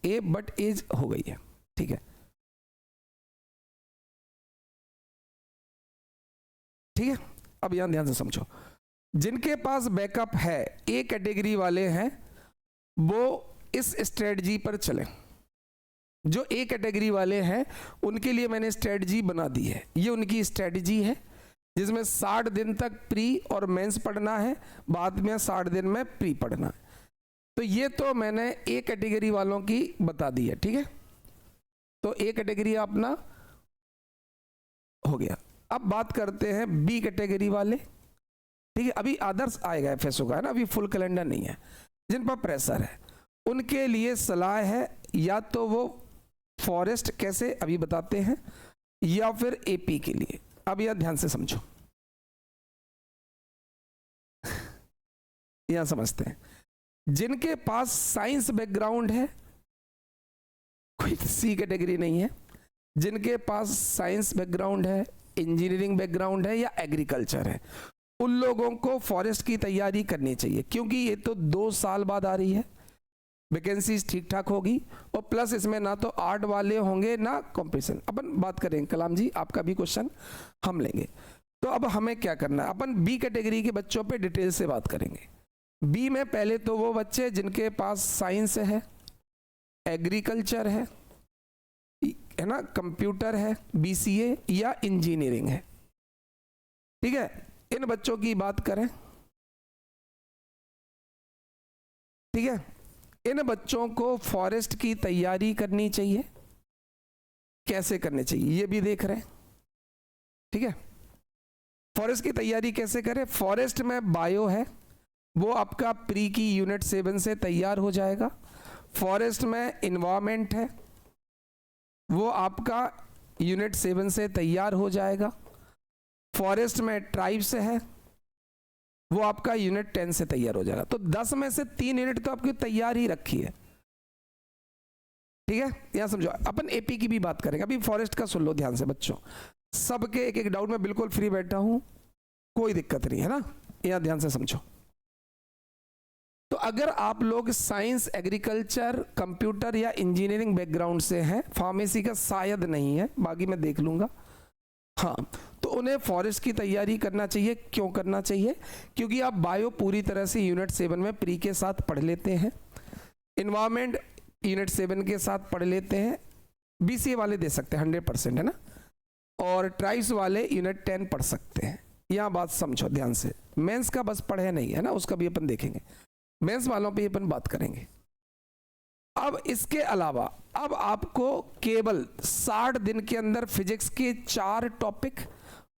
ए बट एज हो गई है। ठीक है, ठीक है, अब यहां ध्यान से समझो, जिनके पास बैकअप है ए कैटेगरी वाले हैं वो इस स्ट्रेटजी पर चलें। जो ए कैटेगरी वाले हैं उनके लिए मैंने स्ट्रेटजी बना दी है। ये उनकी स्ट्रेटजी है जिसमें 60 दिन तक प्री और मेंस पढ़ना है, बाद में 60 दिन में प्री पढ़ना है। तो ये तो मैंने ए कैटेगरी वालों की बता दी है। ठीक है, तो ए कैटेगरी अपना हो गया। अब बात करते हैं बी कैटेगरी वाले। ठीक है, अभी आदर्श आएगा एफएसओ का, है ना, अभी फुल कैलेंडर नहीं है। जिन पर प्रेशर है उनके लिए सलाह है या तो वो फॉरेस्ट, कैसे अभी बताते हैं, या फिर एपी के लिए। अब यह ध्यान से समझो, यहां समझते हैं। जिनके पास साइंस बैकग्राउंड है, कोई सी कैटेगरी नहीं है, जिनके पास साइंस बैकग्राउंड है, इंजीनियरिंग बैकग्राउंड है या एग्रीकल्चर है, उन लोगों को फॉरेस्ट की तैयारी करनी चाहिए क्योंकि ये तो 2 साल बाद आ रही है, वैकेंसीज ठीक ठाक होगी और प्लस इसमें ना तो आर्ट वाले होंगे ना कॉम्पिटिशन। अपन बात करेंगे कलाम जी, आपका भी क्वेश्चन हम लेंगे। तो अब हमें क्या करना है, अपन बी कैटेगरी के बच्चों पे डिटेल से बात करेंगे। बी में पहले तो वो बच्चे जिनके पास साइंस है, एग्रीकल्चर है ना, कंप्यूटर है, बीसीए या इंजीनियरिंग है। ठीक है, इन बच्चों की बात करें। ठीक है, इन बच्चों को फॉरेस्ट की तैयारी करनी चाहिए। कैसे करनी चाहिए ये भी देख रहे हैं। ठीक है, फॉरेस्ट की तैयारी कैसे करें। फॉरेस्ट में बायो है, वो आपका प्री की यूनिट 7 से तैयार हो जाएगा। फॉरेस्ट में इन्वायरमेंट है, वो आपका यूनिट 7 से तैयार हो जाएगा। फॉरेस्ट में ट्राइब्स है, वो आपका यूनिट 10 से तैयार हो जाएगा। तो 10 में से 3 यूनिट तो आपकी तैयार ही रखी है। ठीक है, यहां समझो। अपन एपी की भी बात करेंगे, अभी फॉरेस्ट का सुन लो ध्यान से बच्चों, सबके एक एक डाउट में बिल्कुल फ्री बैठा हूं, कोई दिक्कत नहीं है ना, यहां ध्यान से समझो। तो अगर आप लोग साइंस, एग्रीकल्चर, कंप्यूटर या इंजीनियरिंग बैकग्राउंड से हैं, फार्मेसी का शायद नहीं है, बाकी मैं देख लूंगा, हाँ, तो उन्हें फॉरेस्ट की तैयारी करना चाहिए। क्यों करना चाहिए? क्योंकि आप बायो पूरी तरह से यूनिट 7 में प्री के साथ पढ़ लेते हैं, इन्वायरमेंट यूनिट 7 के साथ पढ़ लेते हैं, बीसीए वाले दे सकते हैं 100%, है ना, और ट्राइब्स वाले यूनिट 10 पढ़ सकते हैं। यहाँ बात समझो ध्यान से, मेंस का बस पढ़े नहीं, है ना, उसका भी अपन देखेंगे, मेंस वालों पे अपन बात करेंगे। अब इसके अलावा अब आपको केवल 60 दिन के अंदर फिजिक्स के 4 टॉपिक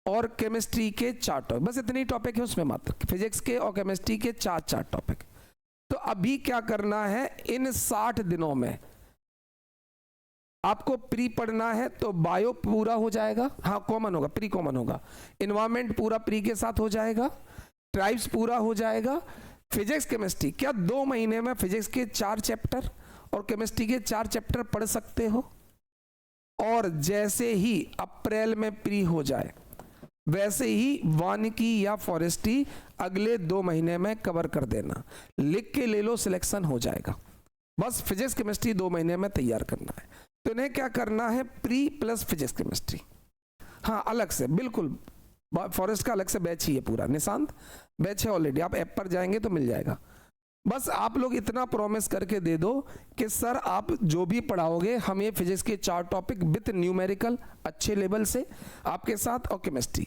और केमिस्ट्री के 4 टॉपिक, बस इतनी टॉपिक है उसमें, मात्र फिजिक्स के और केमिस्ट्री के 4 टॉपिक। तो अभी क्या करना है, इन 60 दिनों में आपको प्री पढ़ना है, तो बायो पूरा हो जाएगा, हाँ कॉमन होगा, प्री कॉमन होगा, इन्वायरमेंट पूरा प्री के साथ हो जाएगा, ट्राइब्स पूरा हो जाएगा, फिजिक्स केमिस्ट्री, क्या 2 महीने में फिजिक्स के 4 चैप्टर और केमिस्ट्री के 4 चैप्टर पढ़ सकते हो। और जैसे ही अप्रैल में प्री हो जाए वैसे ही वानिकी या फॉरेस्ट्री अगले 2 महीने में कवर कर देना, लिख के ले लो, सिलेक्शन हो जाएगा। बस फिजिक्स केमिस्ट्री 2 महीने में तैयार करना है। तो इन्हें क्या करना है, प्री प्लस फिजिक्स केमिस्ट्री, हाँ अलग से, बिल्कुल फॉरेस्ट का अलग से बैच ही है पूरा, निशांत बैच है ऑलरेडी, आप ऐप पर जाएंगे तो मिल जाएगा। बस आप लोग इतना प्रॉमिस करके दे दो कि सर आप जो भी पढ़ाओगे हम ये फिजिक्स के 4 टॉपिक विथ न्यूमेरिकल अच्छे लेवल से आपके साथ, और केमिस्ट्री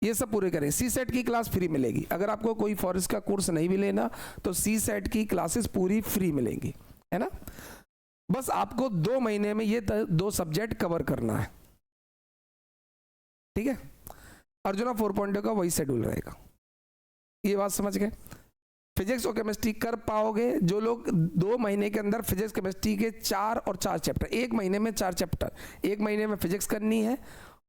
ये सब पूरे करें। सी सेट की क्लास फ्री मिलेगी, अगर आपको कोई फॉरेस्ट का कोर्स नहीं भी लेना तो सी सेट की क्लासेस पूरी फ्री मिलेंगी, है ना। बस आपको 2 महीने में ये 2 सब्जेक्ट कवर करना है, ठीक है। अर्जुना 4.0 का वही शेड्यूल रहेगा, ये बात समझ गए। फिजिक्स और केमिस्ट्री कर पाओगे जो लोग 2 महीने के अंदर फिजिक्स केमिस्ट्री के 4 और 4 चैप्टर, 1 महीने में 4 चैप्टर, 1 महीने में फिजिक्स करनी है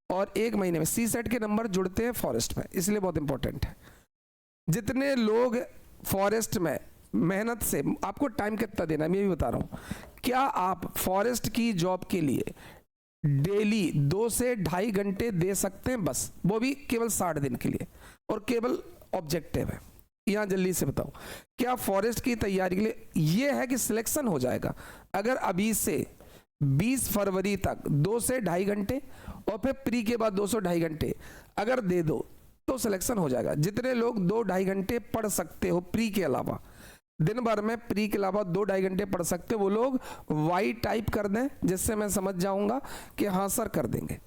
और 1 महीने में सी सेट के नंबर जुड़ते हैं फॉरेस्ट में, इसलिए बहुत इंपॉर्टेंट है। जितने लोग फॉरेस्ट में मेहनत से, आपको टाइम कितना देना है मैं भी बता रहा हूँ, क्या आप फॉरेस्ट की जॉब के लिए डेली 2 से 2.5 घंटे दे सकते हैं, बस वो भी केवल 60 दिन के लिए, और केवल ऑब्जेक्टिव है। यहां जल्दी से बताओ, क्या फॉरेस्ट की तैयारी के लिए ये है कि सिलेक्शन हो जाएगा अगर अभी से 20 फरवरी तक 2 से 2.5 घंटे और फिर प्री के बाद 2 से 2.5 घंटे अगर दे दो तो सिलेक्शन हो जाएगा। जितने लोग 2-2.5 घंटे पढ़ सकते हो प्री के अलावा, दिन भर में प्री के अलावा 2-2.5 घंटे पढ़ सकते हो, वो लोग वाई टाइप कर दें, जिससे मैं समझ जाऊंगा कि हाँ सर कर देंगे।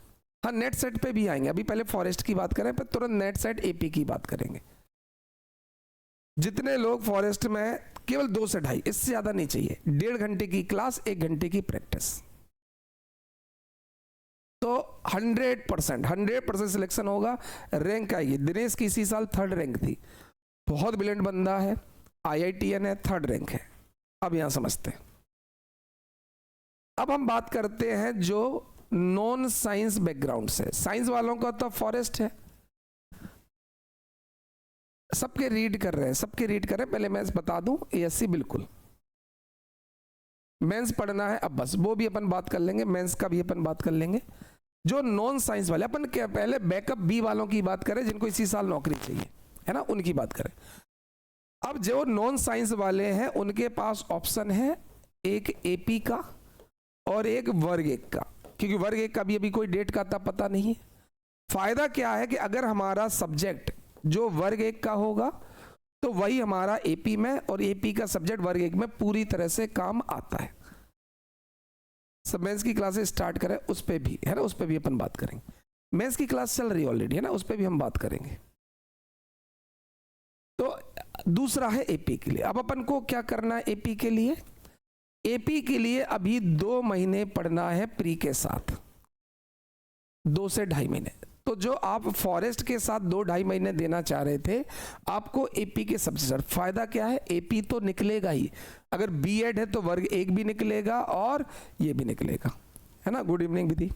हाँ नेट सेट पे भी आएंगे, अभी पहले फॉरेस्ट की बात करें, फिर तुरंत नेट सेट एपी की बात करेंगे। जितने लोग फॉरेस्ट में केवल 2 से 2.5, इससे ज्यादा नहीं चाहिए, 1.5 घंटे की क्लास, 1 घंटे की प्रैक्टिस, तो 100% सिलेक्शन होगा, रैंक आएगी। दिनेश की इसी साल 3rd रैंक थी, बहुत ब्रिलियंट बंदा है, IITN है, 3rd रैंक है। अब यहां समझते हैं। अब हम बात करते हैं जो नॉन साइंस बैकग्राउंड से, साइंस वालों का तो फॉरेस्ट है, सबके रीड कर रहे हैं, पहले मैं बता दूं ASC बिल्कुल, मेंस पढ़ना है, अब बस वो भी अपन बात कर लेंगे, मेंस का भी अपन बात कर लेंगे। जो नॉन साइंस वाले, अपन क्या पहले बैकअप बी वालों की बात करें जिनको इसी साल नौकरी चाहिए, है ना, उनकी बात करें। अब जो नॉन साइंस वाले हैं उनके पास ऑप्शन है एक AP का और एक वर्ग 1 का, क्योंकि वर्ग 1 का भी अभी कोई डेट का पता नहीं है। फायदा क्या है कि अगर हमारा सब्जेक्ट जो वर्ग 1 का होगा तो वही हमारा AP में, और AP का सब्जेक्ट वर्ग 1 में पूरी तरह से काम आता है। सब मेंस की क्लासेस स्टार्ट करें, उस पे भी है ना, उस पे भी अपन बात करेंगे। मेंस की क्लास चल रही है ऑलरेडी, है ना, उस पे भी हम बात करेंगे। तो दूसरा है AP के लिए। अब अपन को क्या करना है AP के लिए? AP के लिए अभी 2 महीने पढ़ना है प्री के साथ, 2 से 2.5 महीने। तो जो आप फॉरेस्ट के साथ 2-2.5 महीने देना चाह रहे थे, आपको AP के सब्जेक्ट, फायदा क्या है, AP तो निकलेगा ही, अगर B.Ed है तो वर्ग 1 भी निकलेगा और ये भी निकलेगा, है ना। गुड इवनिंग विधि।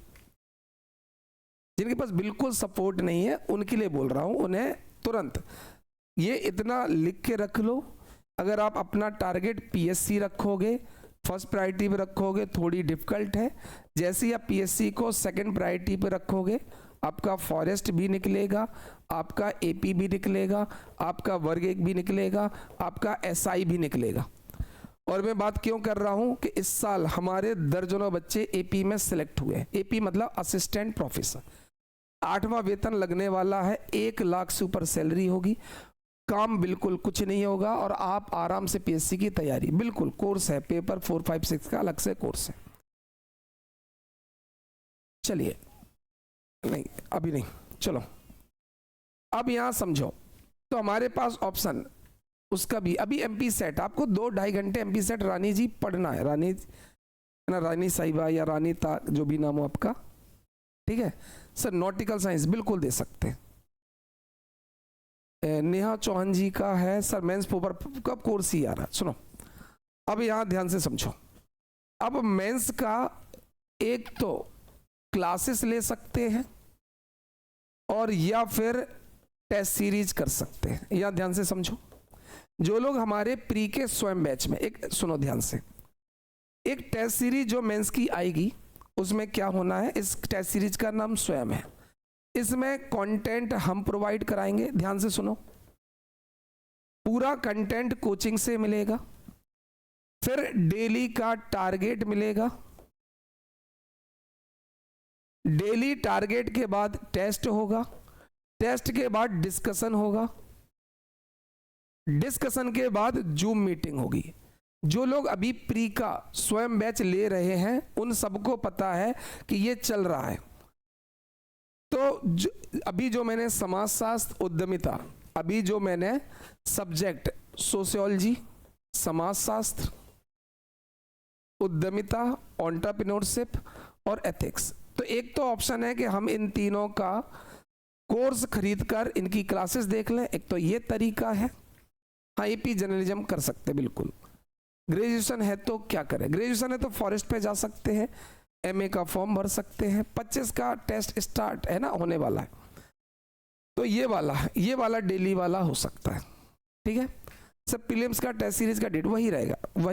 जिनके पास बिल्कुल सपोर्ट नहीं है उनके लिए बोल रहा हूं, उन्हें तुरंत ये इतना लिख के रख लो, अगर आप अपना टारगेट PSC रखोगे, फर्स्ट प्रायोरिटी पे रखोगे, थोड़ी डिफिकल्ट है, जैसे ही आप PSC को सेकंड प्रायोरिटी पे रखोगे, आपका फॉरेस्ट भी निकलेगा, आपका AP भी निकलेगा, आपका वर्ग 1 भी निकलेगा, आपका SI भी निकलेगा। और मैं बात क्यों कर रहा हूं कि इस साल हमारे दर्जनों बच्चे AP में सिलेक्ट हुए। AP मतलब असिस्टेंट प्रोफेसर, 8वां वेतन लगने वाला है, 1 लाख से ऊपर सैलरी होगी, काम बिल्कुल कुछ नहीं होगा और आप आराम से पीएससी की तैयारी, बिल्कुल कोर्स है, पेपर 4, 5, 6 का अलग से कोर्स है। चलिए, नहीं अभी नहीं, चलो अब यहां समझो। तो हमारे पास ऑप्शन उसका भी, अभी एमपी सेट आपको 2-2.5 घंटे एमपी सेट रानी जी पढ़ना है, रानी ना, रानी साहिबा या रानी ता, जो भी नाम हो आपका, ठीक है सर। नॉटिकल साइंस बिल्कुल दे सकते हैं। नेहा चौहान जी का है सर मेंस पेपर कब कोर्स ही आ रहा, सुनो अब यहां ध्यान से समझो। अब मेंस का एक तो क्लासेस ले सकते हैं और या फिर टेस्ट सीरीज कर सकते हैं। यहां ध्यान से समझो, जो लोग हमारे प्री के स्वयं बैच में, एक सुनो ध्यान से, एक टेस्ट सीरीज जो मेंस की आएगी उसमें क्या होना है, इस टेस्ट सीरीज का नाम स्वयं है। इसमें कंटेंट हम प्रोवाइड कराएंगे, ध्यान से सुनो, पूरा कंटेंट कोचिंग से मिलेगा, फिर डेली का टारगेट मिलेगा, डेली टारगेट के बाद टेस्ट होगा, टेस्ट के बाद डिस्कशन होगा, डिस्कशन के बाद जूम मीटिंग होगी। जो लोग अभी प्री का स्वयं बैच ले रहे हैं उन सबको पता है कि ये चल रहा है। तो अभी जो मैंने समाजशास्त्र, उद्यमिता, अभी जो मैंने सब्जेक्ट सोशियोलॉजी, समाजशास्त्र, उद्यमिता, एंटरप्रेन्योरशिप और एथिक्स, तो एक तो ऑप्शन है कि हम इन तीनों का कोर्स खरीदकर इनकी क्लासेस देख लें, एक तो ये तरीका है। हाँ, एपी जर्नलिज्म कर सकते बिल्कुल। ग्रेजुएशन है तो क्या करें, ग्रेजुएशन है तो फॉरेस्ट पे जा सकते हैं, एमए का फॉर्म भर सकते हैं, 25 का टेस्ट स्टार्ट है ना, होने वाला है, तो ये वाला डेली वाला हो सकता है, ठीक है। सब प्रीलिम्स का टेस्ट सीरीज का डेट वही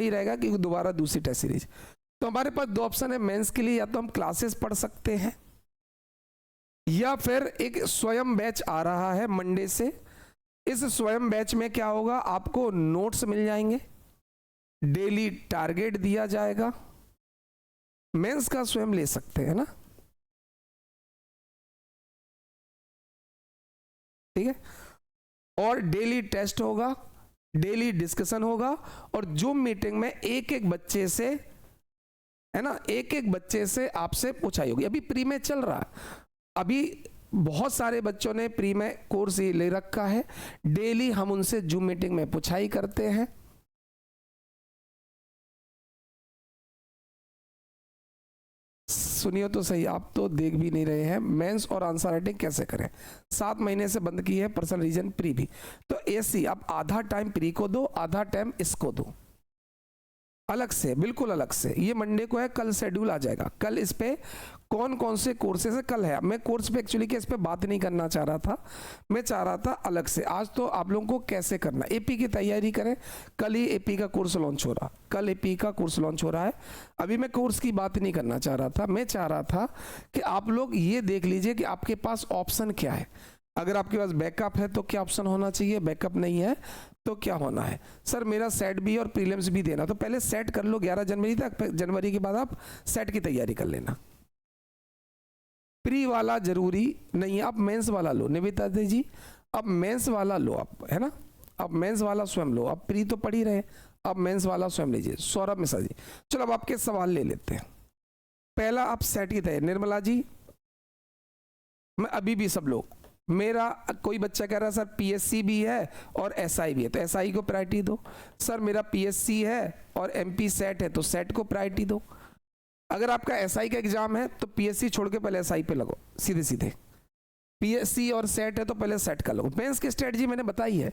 रहेगा कि दोबारा दूसरी टेस्ट सीरीज। तो हमारे पास 2 ऑप्शन है मेंस के लिए, या तो हम क्लासेस पढ़ सकते हैं या फिर एक स्वयं बैच आ रहा है मंडे से। इस स्वयं बैच में क्या होगा, आपको नोट्स मिल जाएंगे, डेली टारगेट दिया जाएगा। मेंस का स्वयं ले सकते हैं ना, ठीक है, और डेली टेस्ट होगा, डेली डिस्कशन होगा, और जूम मीटिंग में एक बच्चे से, है ना, एक बच्चे से आपसे पूछाई होगी। अभी प्री में चल रहा है, अभी बहुत सारे बच्चों ने प्री में कोर्स ही ले रखा है, डेली हम उनसे जूम मीटिंग में पूछाई करते हैं। सुनिए तो सही, आप तो देख भी नहीं रहे हैं, मेंस और आंसर राइटिंग कैसे करें। 7 महीने से बंद की है पर्सनल रीजन प्री भी। तो ऐसी आप आधा टाइम प्री को दो, आधा टाइम इसको दो, अलग से, बिल्कुल अलग से। ये मंडे को है, कल शेड्यूल आ जाएगा, कल इस पे कौन कौन से कोर्सेज है कल है। मैं कोर्स पे एक्चुअली इस पे बात नहीं करना चाह रहा था, मैं चाह रहा था अलग से। आज तो आप लोगों को कैसे करना, एपी की तैयारी करें, कल ही एपी का कोर्स लॉन्च हो रहा, कल एपी का कोर्स लॉन्च हो रहा है। अभी मैं कोर्स की बात नहीं करना चाह रहा था, मैं चाह रहा था कि आप लोग ये देख लीजिए कि आपके पास ऑप्शन क्या है। अगर आपके पास बैकअप है तो क्या ऑप्शन होना चाहिए, बैकअप नहीं है तो क्या होना है। सर मेरा सेट भी और प्रीलिम्स भी देना, तो पहले सेट कर लो 11 जनवरी तक, जनवरी के बाद आप सेट की तैयारी कर लेना। प्री वाला जरूरी नहीं है, आप मेंस वाला लो। निविता जी अब मेंस वाला लो आप, है ना, अब मेंस वाला स्वयं लो, अब प्री तो पढ़ ही रहे, अब मेंस वाला स्वयं लीजिए। सौरभ मिश्रा जी, चलो अब आपके सवाल ले लेते हैं। पहला आप सेट की तैयारी, निर्मला जी, मैं अभी भी सब लोग, मेरा कोई बच्चा कह रहा है सर पीएससी भी है और एसआई भी है, तो एसआई को प्रायोरिटी दो। सर मेरा पीएससी है और एमपी सेट है, तो सेट को प्रायोरिटी दो। अगर आपका एसआई का एग्जाम है तो पीएससी छोड़ के पहले एसआई पे लगो, सीधे सीधे। पीएससी और सेट है तो पहले सेट का लगो। मेंस की स्ट्रेटजी मैंने बताई है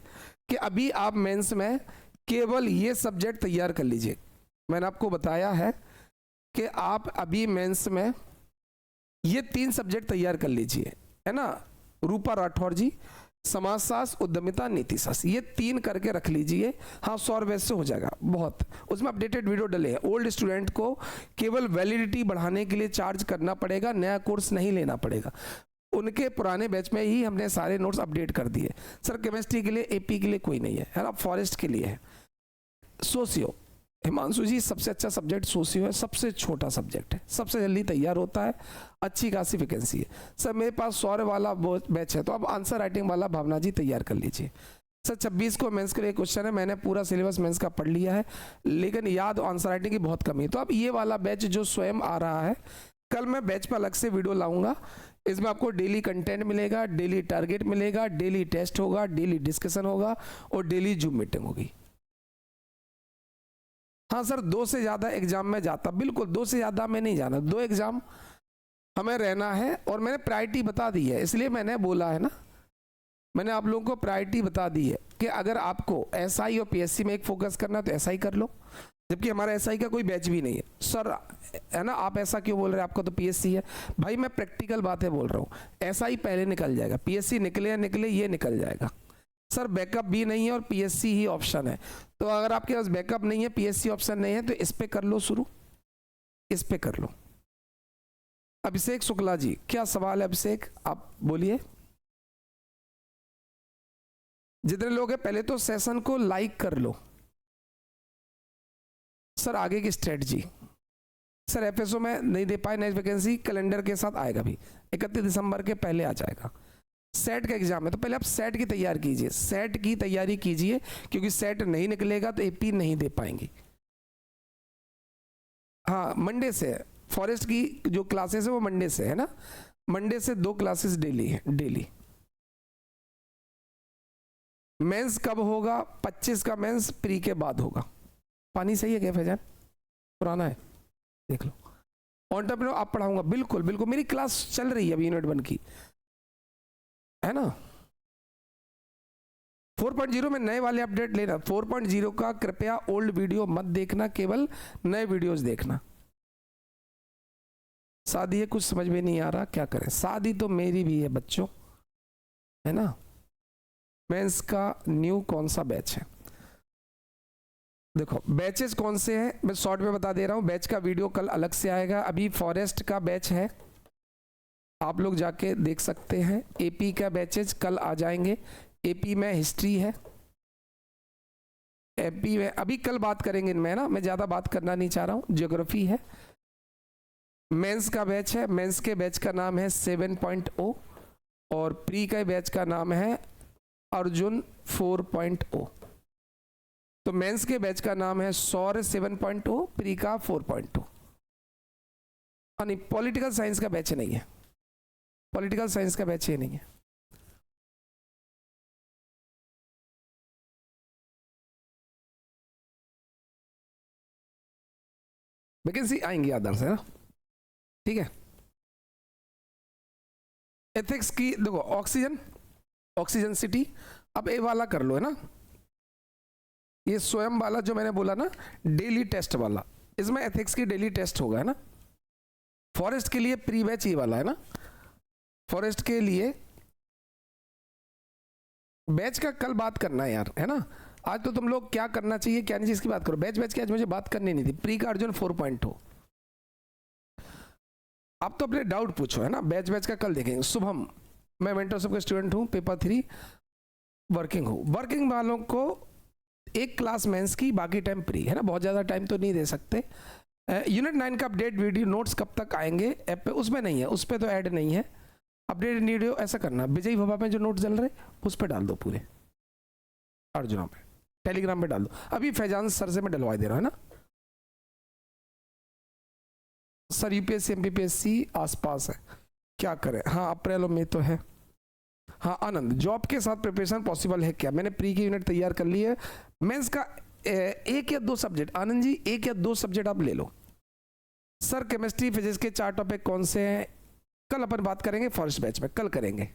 कि अभी आप मेंस में केवल ये सब्जेक्ट तैयार कर लीजिए। मैंने आपको बताया है कि आप अभी मेंस में ये 3 सब्जेक्ट तैयार कर लीजिए, है ना, रूपा राठौर जी, समाजशास्त्र, उद्यमिता, नीति शास्त्र, ये 3 करके रख लीजिए। हाँ 100 रुपये से हो जाएगा बहुत, उसमें अपडेटेड वीडियो डले हैं। ओल्ड स्टूडेंट को केवल वैलिडिटी बढ़ाने के लिए चार्ज करना पड़ेगा, नया कोर्स नहीं लेना पड़ेगा। उनके पुराने बैच में ही हमने सारे नोट्स अपडेट कर दिए। सर केमिस्ट्री के लिए, एपी के लिए कोई नहीं है, है ना, फॉरेस्ट के लिए है। सोशियो हिमांशु जी सबसे अच्छा सब्जेक्ट सोशियो है, सबसे छोटा सब्जेक्ट है, सबसे जल्दी तैयार होता है, अच्छी खासी वैकेंसी है। सर मेरे पास 100 वाला बैच है, तो अब आंसर राइटिंग वाला भावना जी तैयार कर लीजिए। सर 26 को मेंस के लिए क्वेश्चन है, मैंने पूरा सिलेबस मेंस का पढ़ लिया है, लेकिन याद आंसर राइटिंग की बहुत कमी है। तो अब ये वाला बैच जो स्वयं आ रहा है, कल मैं बैच पर अलग से वीडियो लाऊंगा। इसमें आपको डेली कंटेंट मिलेगा, डेली टारगेट मिलेगा, डेली टेस्ट होगा, डेली डिस्कशन होगा और डेली जूम मीटिंग होगी। हाँ सर 2 से ज़्यादा एग्जाम में जाता, बिल्कुल 2 से ज़्यादा में नहीं जाना, 2 एग्जाम हमें रहना है। और मैंने प्रायोरिटी बता दी है, इसलिए मैंने बोला है ना, मैंने आप लोगों को प्रायोरिटी बता दी है कि अगर आपको एसआई और पीएससी में एक फोकस करना है तो एसआई कर लो, जबकि हमारा एसआई का कोई बैच भी नहीं है। सर है ना, आप ऐसा क्यों बोल रहे हैं, आपको तो पीएससी है। भाई मैं प्रैक्टिकल बातें बोल रहा हूँ, एसआई पहले निकल जाएगा, पीएससी निकले या निकले ये निकल जाएगा। सर बैकअप भी नहीं है और पीएससी ही ऑप्शन है, तो अगर आपके पास बैकअप नहीं है, पीएससी ऑप्शन नहीं है, तो इस पे कर लो शुरू, इस पे कर लो। अभिषेक शुक्ला जी क्या सवाल है अभिषेक, आप बोलिए। जितने लोग हैं पहले तो सेशन को लाइक कर लो। सर आगे की स्ट्रेटजी, सर एफएसओ में नहीं दे पाए, नेक्स्ट वैकेंसी कैलेंडर के साथ आएगा भी, 31 दिसंबर के पहले आ जाएगा। सेट का एग्जाम है तो पहले आप सेट की तैयारी कीजिए, सेट की तैयारी कीजिए, क्योंकि सेट नहीं निकलेगा तो एपी नहीं दे पाएंगे। हाँ मंडे से फॉरेस्ट की जो क्लासेस है वो मंडे से है ना, मंडे से 2 क्लासेस डेली है, डेली। मेंस कब होगा, 25 का मेंस प्री के बाद होगा। पानी सही है क्या फैजान, पुराना है देख लो। एंटरप्रेन्योर आप पढ़ाऊंगा, बिल्कुल बिल्कुल, मेरी क्लास चल रही है अभी यूनिट 1 की, है ना। 4.0 में नए वाले अपडेट लेना, 4.0 का कृपया ओल्ड वीडियो मत देखना, केवल नए वीडियोस देखना। शादी है कुछ समझ में नहीं आ रहा, क्या करें, शादी तो मेरी भी है बच्चों, है ना। मेंस का न्यू कौन सा बैच है, देखो बैचेस कौन से हैं मैं शॉर्ट में बता दे रहा हूं, बैच का वीडियो कल अलग से आएगा। अभी फॉरेस्ट का बैच है, आप लोग जाके देख सकते हैं। एपी का बैचेज कल आ जाएंगे, एपी में हिस्ट्री है, एपी में अभी कल बात करेंगे इनमें ना, मैं ज़्यादा बात करना नहीं चाह रहा हूँ। ज्योग्राफी है, मेंस का बैच है, मेंस के बैच का नाम है 7.0 और प्री का बैच का नाम है अर्जुन 4.0। तो मेंस के बैच का नाम है सौर्य 7.0, प्री का 4.0। नहीं पॉलिटिकल साइंस का बैच नहीं है, पॉलिटिकल साइंस का बैच ये नहीं है। वैकेंसी आएंगी आदर्श है ना, ठीक है। एथिक्स की देखो, ऑक्सीजन, ऑक्सीजन सिटी, अब ए वाला कर लो है ना, ये स्वयं वाला जो मैंने बोला ना डेली टेस्ट वाला, इसमें एथिक्स की डेली टेस्ट होगा है ना। फॉरेस्ट के लिए प्री बैच ये वाला है ना, फॉरेस्ट के लिए बैच का कल बात करना है यार, है ना। आज तो तुम लोग क्या करना चाहिए क्या नहीं इसकी बात करो, बैच बैच की आज मुझे बात करनी नहीं थी। प्री का अर्जुन 4.0, आप तो अपने डाउट पूछो है ना, बैच बैच का कल देखेंगे। शुभम, मैं मेंटरशिप का स्टूडेंट हूँ, पेपर 3 वर्किंग हूँ। वर्किंग वालों को एक क्लास मेंस की, बाकी टाइम प्री है ना, बहुत ज़्यादा टाइम तो नहीं दे सकते। यूनिट 9 का अपडेट वीडियो नोट्स कब तक आएंगे ऐप पे, उसमें नहीं है, उस पर तो ऐड नहीं है। अपडेट वीडियो ऐसा करना, विजय भवा में जो नोट चल रहे उस पर डाल दो पूरे, अर्जुना पे टेलीग्राम पे डाल दो। अभी फैजान सर से मैं डलवा दे रहा हूँ है ना। सर यूपीएससी एमपीपीएससी आसपास है, क्या करें। हाँ अप्रैल में तो है। हाँ आनंद, जॉब के साथ प्रिपरेशन पॉसिबल है क्या, मैंने प्री की यूनिट तैयार कर ली है। मेंस का 1 या 2 सब्जेक्ट, आनंद जी 1 या 2 सब्जेक्ट आप ले लो। सर केमिस्ट्री फिजिक्स के 4 टॉपिक कौन से हैं, कल अपन बात करेंगे फर्स्ट बैच में, कल करेंगे,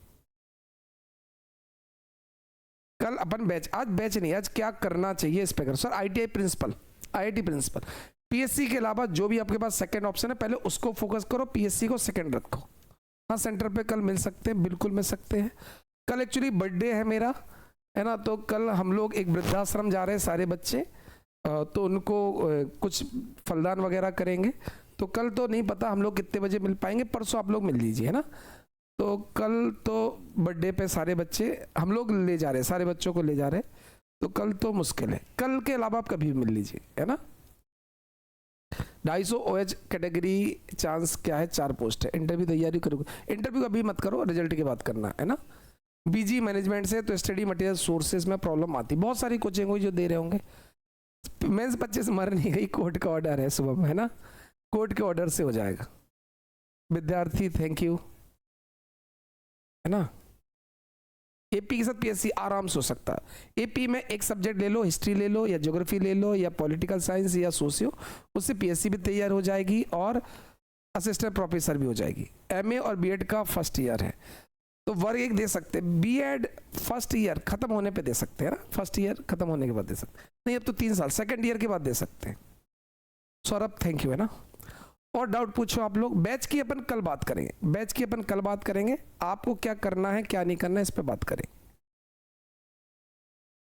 कल अपन बैच, आज बैच नहीं, आज क्या करना चाहिए इस पे कर। Sir ITI principal, IIT principal, PSC के अलावा जो भी आपके पास सेकंड ऑप्शन है पहले उसको फोकस करो, पीएससी को सेकंड रखो। हाँ सेंटर पे कल मिल सकते हैं, बिल्कुल मिल सकते हैं। कल एक्चुअली बर्थडे है मेरा, है ना, तो कल हम लोग एक वृद्धाश्रम जा रहे हैं सारे बच्चे, तो उनको कुछ फलदान वगैरह करेंगे। तो कल तो नहीं पता हम लोग कितने बजे मिल पाएंगे, परसों आप लोग मिल लीजिए है ना। तो कल तो बर्थडे पे सारे बच्चे हम लोग ले जा रहे हैं, सारे बच्चों को ले जा रहे हैं, तो कल तो मुश्किल है। कल के अलावा आप कभी भी मिल लीजिए है ना। 250 OH कैटेगरी, चांस क्या है, 4 पोस्ट है। इंटरव्यू तैयारी करोगे, इंटरव्यू अभी मत करो, रिजल्ट के बाद करना है ना। बीजी मैनेजमेंट से तो स्टडी मटेरियल सोर्सेज में प्रॉब्लम आती, बहुत सारी कोचिंग हुई जो दे रहे होंगे। मेंस 25 मर नहीं गई, कोर्ट का ऑर्डर है सुबह में, है ना, कोर्ट के ऑर्डर से हो जाएगा। विद्यार्थी थैंक यू, है ना। एपी के साथ पीएससी आराम से हो सकता है। एपी में एक सब्जेक्ट ले लो, हिस्ट्री ले लो या ज्योग्राफी ले लो या पॉलिटिकल साइंस या सोशियो, उससे पीएससी भी तैयार हो जाएगी और असिस्टेंट प्रोफेसर भी हो जाएगी। एमए और बीएड का फर्स्ट ईयर है तो वर्ग 1 दे सकते हैं। बीएड फर्स्ट ईयर खत्म होने पे दे सकते हैं ना, फर्स्ट ईयर खत्म होने के बाद दे सकते हैं, नहीं अब तो 3 साल, सेकंड ईयर के बाद दे सकते हैं। सौरभ थैंक यू, है ना। और डाउट पूछो आप लोग। बैच की अपन कल बात करेंगे, बैच की अपन कल बात करेंगे, आपको क्या करना है क्या नहीं करना है इस पे बात करेंगे,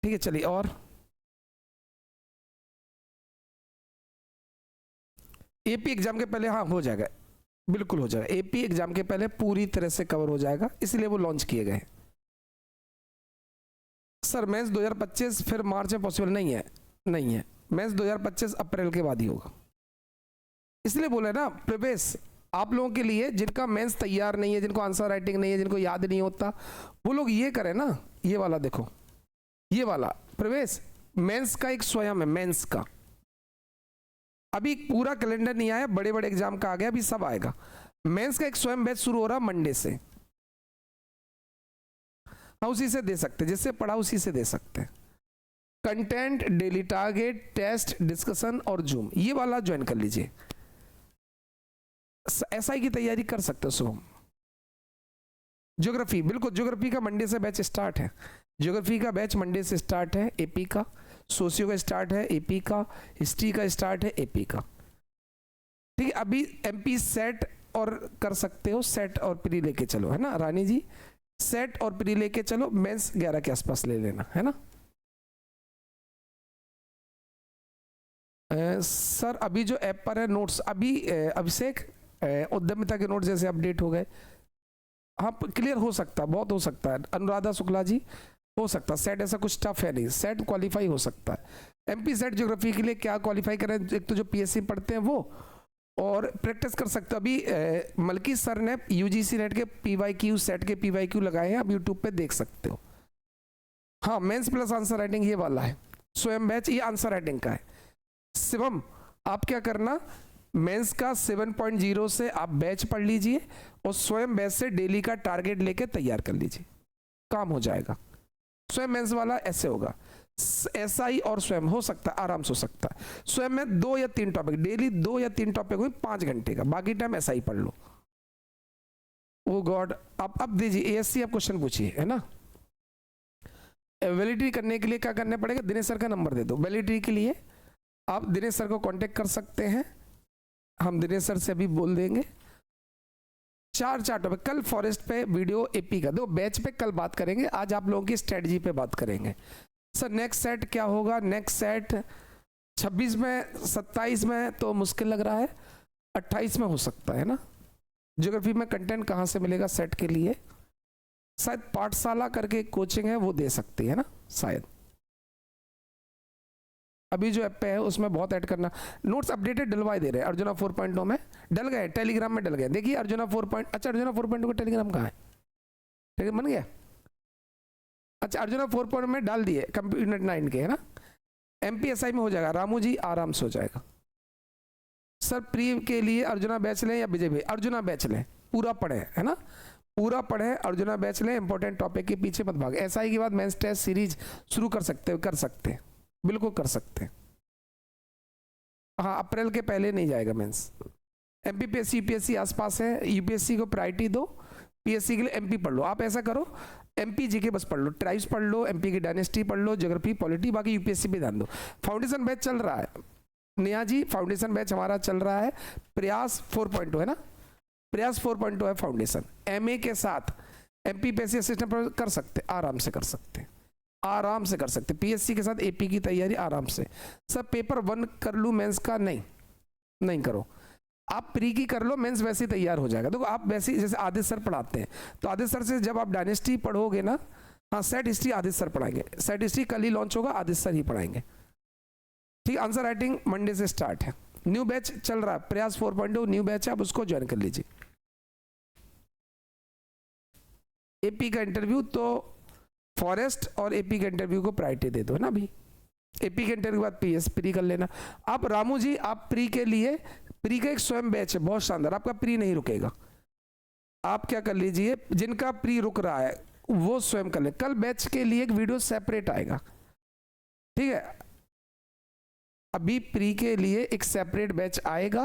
ठीक है। चलिए, और एपी एग्जाम के पहले, हाँ हो जाएगा, बिल्कुल हो जाएगा। एपी एग्जाम के पहले पूरी तरह से कवर हो जाएगा, इसलिए वो लॉन्च किए गए। सर मेंस 2025 फिर मार्च में पॉसिबल नहीं है, नहीं है, मेंस 2025 अप्रैल के बाद ही होगा। इसलिए बोले ना प्रवेश, आप लोगों के लिए जिनका मेंस तैयार नहीं है, जिनको आंसर राइटिंग नहीं है, जिनको याद नहीं होता, वो लोग ये करें ना, ये वाला देखो, ये वाला प्रवेश मेंस का एक स्वयं है, मेंस का अभी पूरा कैलेंडर नहीं आया, बड़े बड़े एग्जाम का आ गया, अभी सब आएगा। मेंस का एक स्वयं बैच शुरू हो रहा मंडे से, हाँ उसी से दे सकते, जिससे पढ़ा उसी से दे सकते हैं। Content, daily target, test, discussion और जूम, ये वाला ज्वाइन कर लीजिए। एसआई की तैयारी कर सकते हो सुबह। ज्योग्राफी, बिल्कुल ज्योग्राफी का मंडे से बैच स्टार्ट है, ज्योग्राफी का बैच मंडे से स्टार्ट है एपी का, सोशियो का स्टार्ट है एपी का, हिस्ट्री का स्टार्ट है एपी का, ठीक है। अभी एमपी सेट और कर सकते हो, सेट और प्री लेके चलो, है ना रानी जी, सेट और प्री लेके चलो, मेंस 11 के आसपास ले लेना, है ना। सर अभी जो ऐप पर है नोट्स, अभी अभिषेक उद्यमिता के नोट जैसे अपडेट हो गए, हाँ क्लियर हो सकता है, बहुत हो सकता है। अनुराधा शुक्ला जी हो सकता है, सेट ऐसा कुछ टफ है नहीं, सेट क्वालिफाई हो सकता है। एमपी सेट ज्योग्राफी के लिए क्या क्वालिफाई करें, एक तो जो पीएससी पढ़ते हैं वो, और प्रैक्टिस कर सकते हो। अभी मलकी सर ने यूजीसी नेट के पीवाईक्यू, सेट के पीवाईक्यू लगाए हैं, आप यूट्यूब पे देख सकते हो। हाँ मेंस प्लस आंसर राइटिंग ये वाला है, स्वयं बैच ये आंसर राइटिंग का है। शिवम आप क्या करना, मेंस का 7.0 से आप बैच पढ़ लीजिए और स्वयं बैच से डेली का टारगेट लेके तैयार कर लीजिए, काम हो जाएगा। स्वयं मेंस वाला ऐसे होगा, एसआई और स्वयं हो सकता है, आराम से हो सकता है। स्वयं में 2 या 3 टॉपिक, डेली 2 या 3 टॉपिक हुई 5 घंटे का, बाकी टाइम एसआई पढ़ लो। ओ गॉड, अब दीजिए एएससी, आप क्वेश्चन पूछिए, है ना। वैलिडिटी करने के लिए क्या करना पड़ेगा, दिनेश सर का नंबर दे दो। वैलिडिटी के लिए आप दिनेश सर को कांटेक्ट कर सकते हैं, हम दिनेश सर से अभी बोल देंगे। 4 टॉपिक, कल फॉरेस्ट पे वीडियो एपी का, दो बैच पे कल बात करेंगे, आज आप लोगों की स्ट्रेटजी पे बात करेंगे। सर नेक्स्ट सेट क्या होगा, नेक्स्ट सेट 26 में, 27 में तो मुश्किल लग रहा है, 28 में हो सकता है ना। ज्योग्राफी में कंटेंट कहाँ से मिलेगा सेट के लिए, शायद पाठशाला करके कोचिंग है वो दे सकती है ना शायद। अभी जो ऐप पे है उसमें बहुत ऐड करना, नोट्स अपडेटेड डलवाए दे रहे हैं। अर्जुना 4.0 में डल गए, टेलीग्राम में डल गए, देखिए अर्जुना 4. अच्छा अर्जुना 4.0 का टेलीग्राम कहाँ है, टेलीग्राम बन गया। अच्छा अर्जुना 4. में डाल दिए, कंप्यूटर 9 के, है ना। एमपीएसआई में हो जाएगा, रामू जी आराम से हो जाएगा। सर प्री के लिए अर्जुना बैच लें या विजय भाई, अर्जुना बैच लें, पूरा पढ़े, है ना, पूरा पढ़े, अर्जुना बैच लें, इंपॉर्टेंट टॉपिक के पीछे मत भागे। एसआई के बाद मेंस टेस्ट सीरीज शुरू कर सकते हो, कर सकते हैं, बिल्कुल कर सकते हैं। हाँ अप्रैल के पहले नहीं जाएगा मेंस। एमपीपीएससी यूपीएससी आसपास है, यूपीएससी को प्रायोरिटी दो, पीएससी के लिए एमपी पढ़ लो। आप ऐसा करो एमपी जीके बस पढ़ लो, ट्राइब्स पढ़ लो, एमपी की डायनेस्टी पढ़ लो, ज्योग्राफी पॉलिटी, बाकी यूपीएससी पे ध्यान दो। फाउंडेशन बैच चल रहा है नेहा जी, फाउंडेशन बैच हमारा चल रहा है, प्रयास 4.0 है ना, प्रयास 4.0 है फाउंडेशन। एमए के साथ एमपीपीएससी असिस्टेंट कर सकते, आराम से कर सकते, आराम से कर सकते। पीएससी के साथ एपी की तैयारी आराम से। सब पेपर 1 कर लूँ मेंस का, नहीं करो, आप प्री की कर लो, मेंस वैसे ही तैयार हो जाएगा। देखो आप वैसे जैसे आदित्य सर पढ़ाते हैं, तो आदित्य सर से जब आप डायनेस्टी पढ़ोगे ना, हाँ सेट हिस्ट्री आदित्य सर पढ़ाएंगे, सेट हिस्ट्री कल ही लॉन्च होगा, आदित्य सर ही पढ़ाएंगे, ठीक। आंसर राइटिंग मंडे से स्टार्ट है, न्यू बैच चल रहा है, प्रयास 4.0 न्यू बैच है, आप उसको ज्वाइन कर लीजिए। एपी का इंटरव्यू तो फॉरेस्ट और एपी के इंटरव्यू को प्रायोरिटी दे दो, है ना। अभी एपी के इंटरव्यू के बाद पीएस प्री कर लेना। आप रामू जी, आप प्री के लिए, प्री का एक स्वयं बैच है बहुत शानदार, आपका प्री नहीं रुकेगा। आप क्या कर लीजिए, जिनका प्री रुक रहा है वो स्वयं कर ले। कल बैच के लिए एक वीडियो सेपरेट आएगा, ठीक है। अभी प्री के लिए एक सेपरेट बैच आएगा,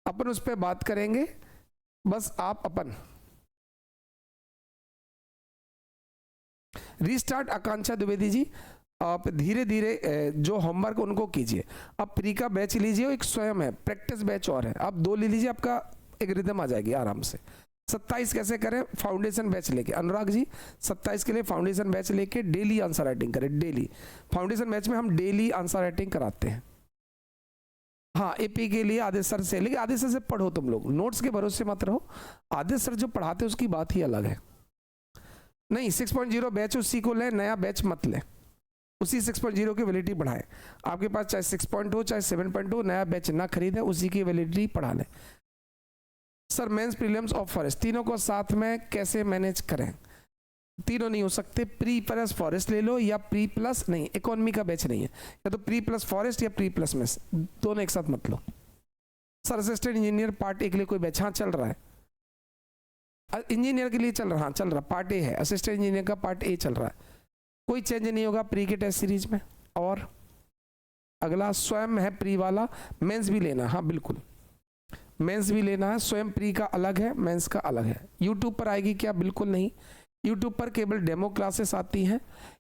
अपन उस पर बात करेंगे। बस आप अपन रीस्टार्ट आकांक्षा द्विवेदी जी, आप धीरे धीरे जो होमवर्क उनको कीजिए। आप प्री का बैच लीजिए, एक स्वयं है प्रैक्टिस बैच और है, आप दो ले लीजिए, आपका एक रिदम आ जाएगी आराम से। 27 कैसे करें, फाउंडेशन बैच लेके, अनुराग जी 27 के लिए फाउंडेशन बैच लेके डेली आंसर राइटिंग करें। डेली फाउंडेशन बैच में हम डेली आंसर राइटिंग कराते हैं। हाँ, एपी के लिए आदित्य सर से, लेकिन आदित्य सर से पढ़ो, तुम लोग नोट्स के भरोसे मत रहो, आदित्य सर जो पढ़ाते हैं उसकी बात ही अलग है। नहीं 6.0 बैच उसी को ले, नया बैच मत ले, उसी 6.0 की वैलिडिटी बढ़ाएं। आपके पास चाहे 6.0 चाहे 7.0 नया बैच ना खरीदें, उसी की वैलिडिटी बढ़ा लें। सर मेंस प्रीलिम्स और फॉरेस्ट तीनों को साथ में कैसे मैनेज करें? तीनों नहीं हो सकते, प्री प्लस फॉरेस्ट ले लो, या प्री प्लस नहीं, इकोनॉमी का बैच नहीं है, या तो प्री प्लस फॉरेस्ट या प्री प्लस मेंस, दोनों एक साथ मत लो। Sir assistant engineer part A के लिए कोई बैच? हाँ चल रहा है, इंजीनियर के लिए चल रहा, हाँ चल रहा, पार्ट ए है, असिस्टेंट इंजीनियर का पार्ट ए चल रहा है, कोई चेंज नहीं होगा प्री के टेस्ट सीरीज में। और अगला स्वयं है प्री वाला, मेंस भी लेना, हाँ बिल्कुल मेंस भी लेना है, स्वयं प्री का अलग है, मेंस का अलग है। यूट्यूब पर आएगी क्या? बिल्कुल नहीं, यूट्यूब पर केवल डेमो क्लासेस आती हैं,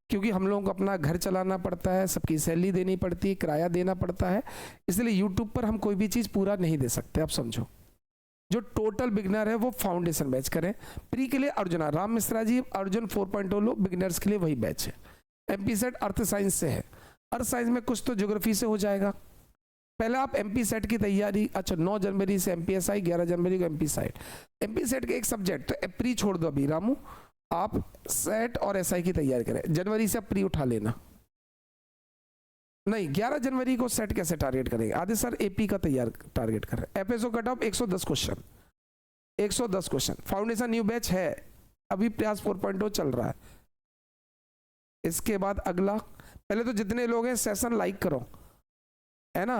क्योंकि हम लोगों को अपना घर चलाना पड़ता है, सबकी सैलरी देनी पड़ती है, किराया देना पड़ता है, इसलिए यूट्यूब पर हम कोई भी चीज़ पूरा नहीं दे सकते। आप समझो, जो टोटल बिगनर है वो फाउंडेशन बैच करें। प्री के लिए अर्जुना राम मिश्रा जी, अर्जुन 4.0 लो, बिगनर्स के लिए वही बैच है। एमपी सेट अर्थ साइंस से है, अर्थ साइंस में कुछ तो ज्योग्राफी से हो जाएगा। पहले आप एमपी सेट की तैयारी, अच्छा 9 जनवरी से एमपीएसआई, 11 जनवरी को एमपी सेट, एमपी सेट के एक सब्जेक्ट तो प्री छोड़ दो अभी रामू, आप सेट और एसआई की तैयारी करें। जनवरी से आप प्री उठा लेना, नहीं 11 जनवरी को सेट कैसे टारगेट करेंगे? आदित्य सर एपी का तैयार टारगेट कर रहे हैं। FSO cut off 110 question, 110 question. Foundation new batch है, अभी प्रयास 4.0 चल रहा है। इसके बाद अगला, पहले तो जितने लोग हैं सेशन लाइक करो, है ना।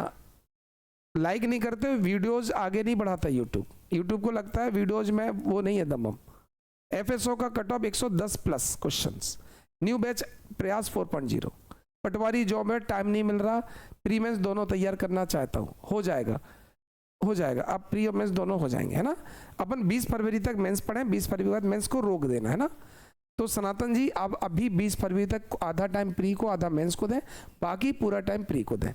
लाइक नहीं करते वीडियोज आगे नहीं बढ़ाता यूट्यूब को लगता है वीडियोज में वो नहीं है दमम। एफएसओ का cut off 110 plus questions. New batch प्रयास 4.0। पटवारी जॉब में टाइम नहीं मिल रहा, प्री मेंस दोनों तैयार करना चाहता हूँ, हो जाएगा हो जाएगा, अब प्री और मेंस दोनों हो जाएंगे, है ना। अपन 20 फरवरी तक मेंस पढ़ें, 20 फरवरी के बाद मेंस को रोक देना, है ना। तो सनातन जी आप अभी 20 फरवरी तक आधा टाइम प्री को आधा मेंस को दें, बाकी पूरा टाइम प्री को दें।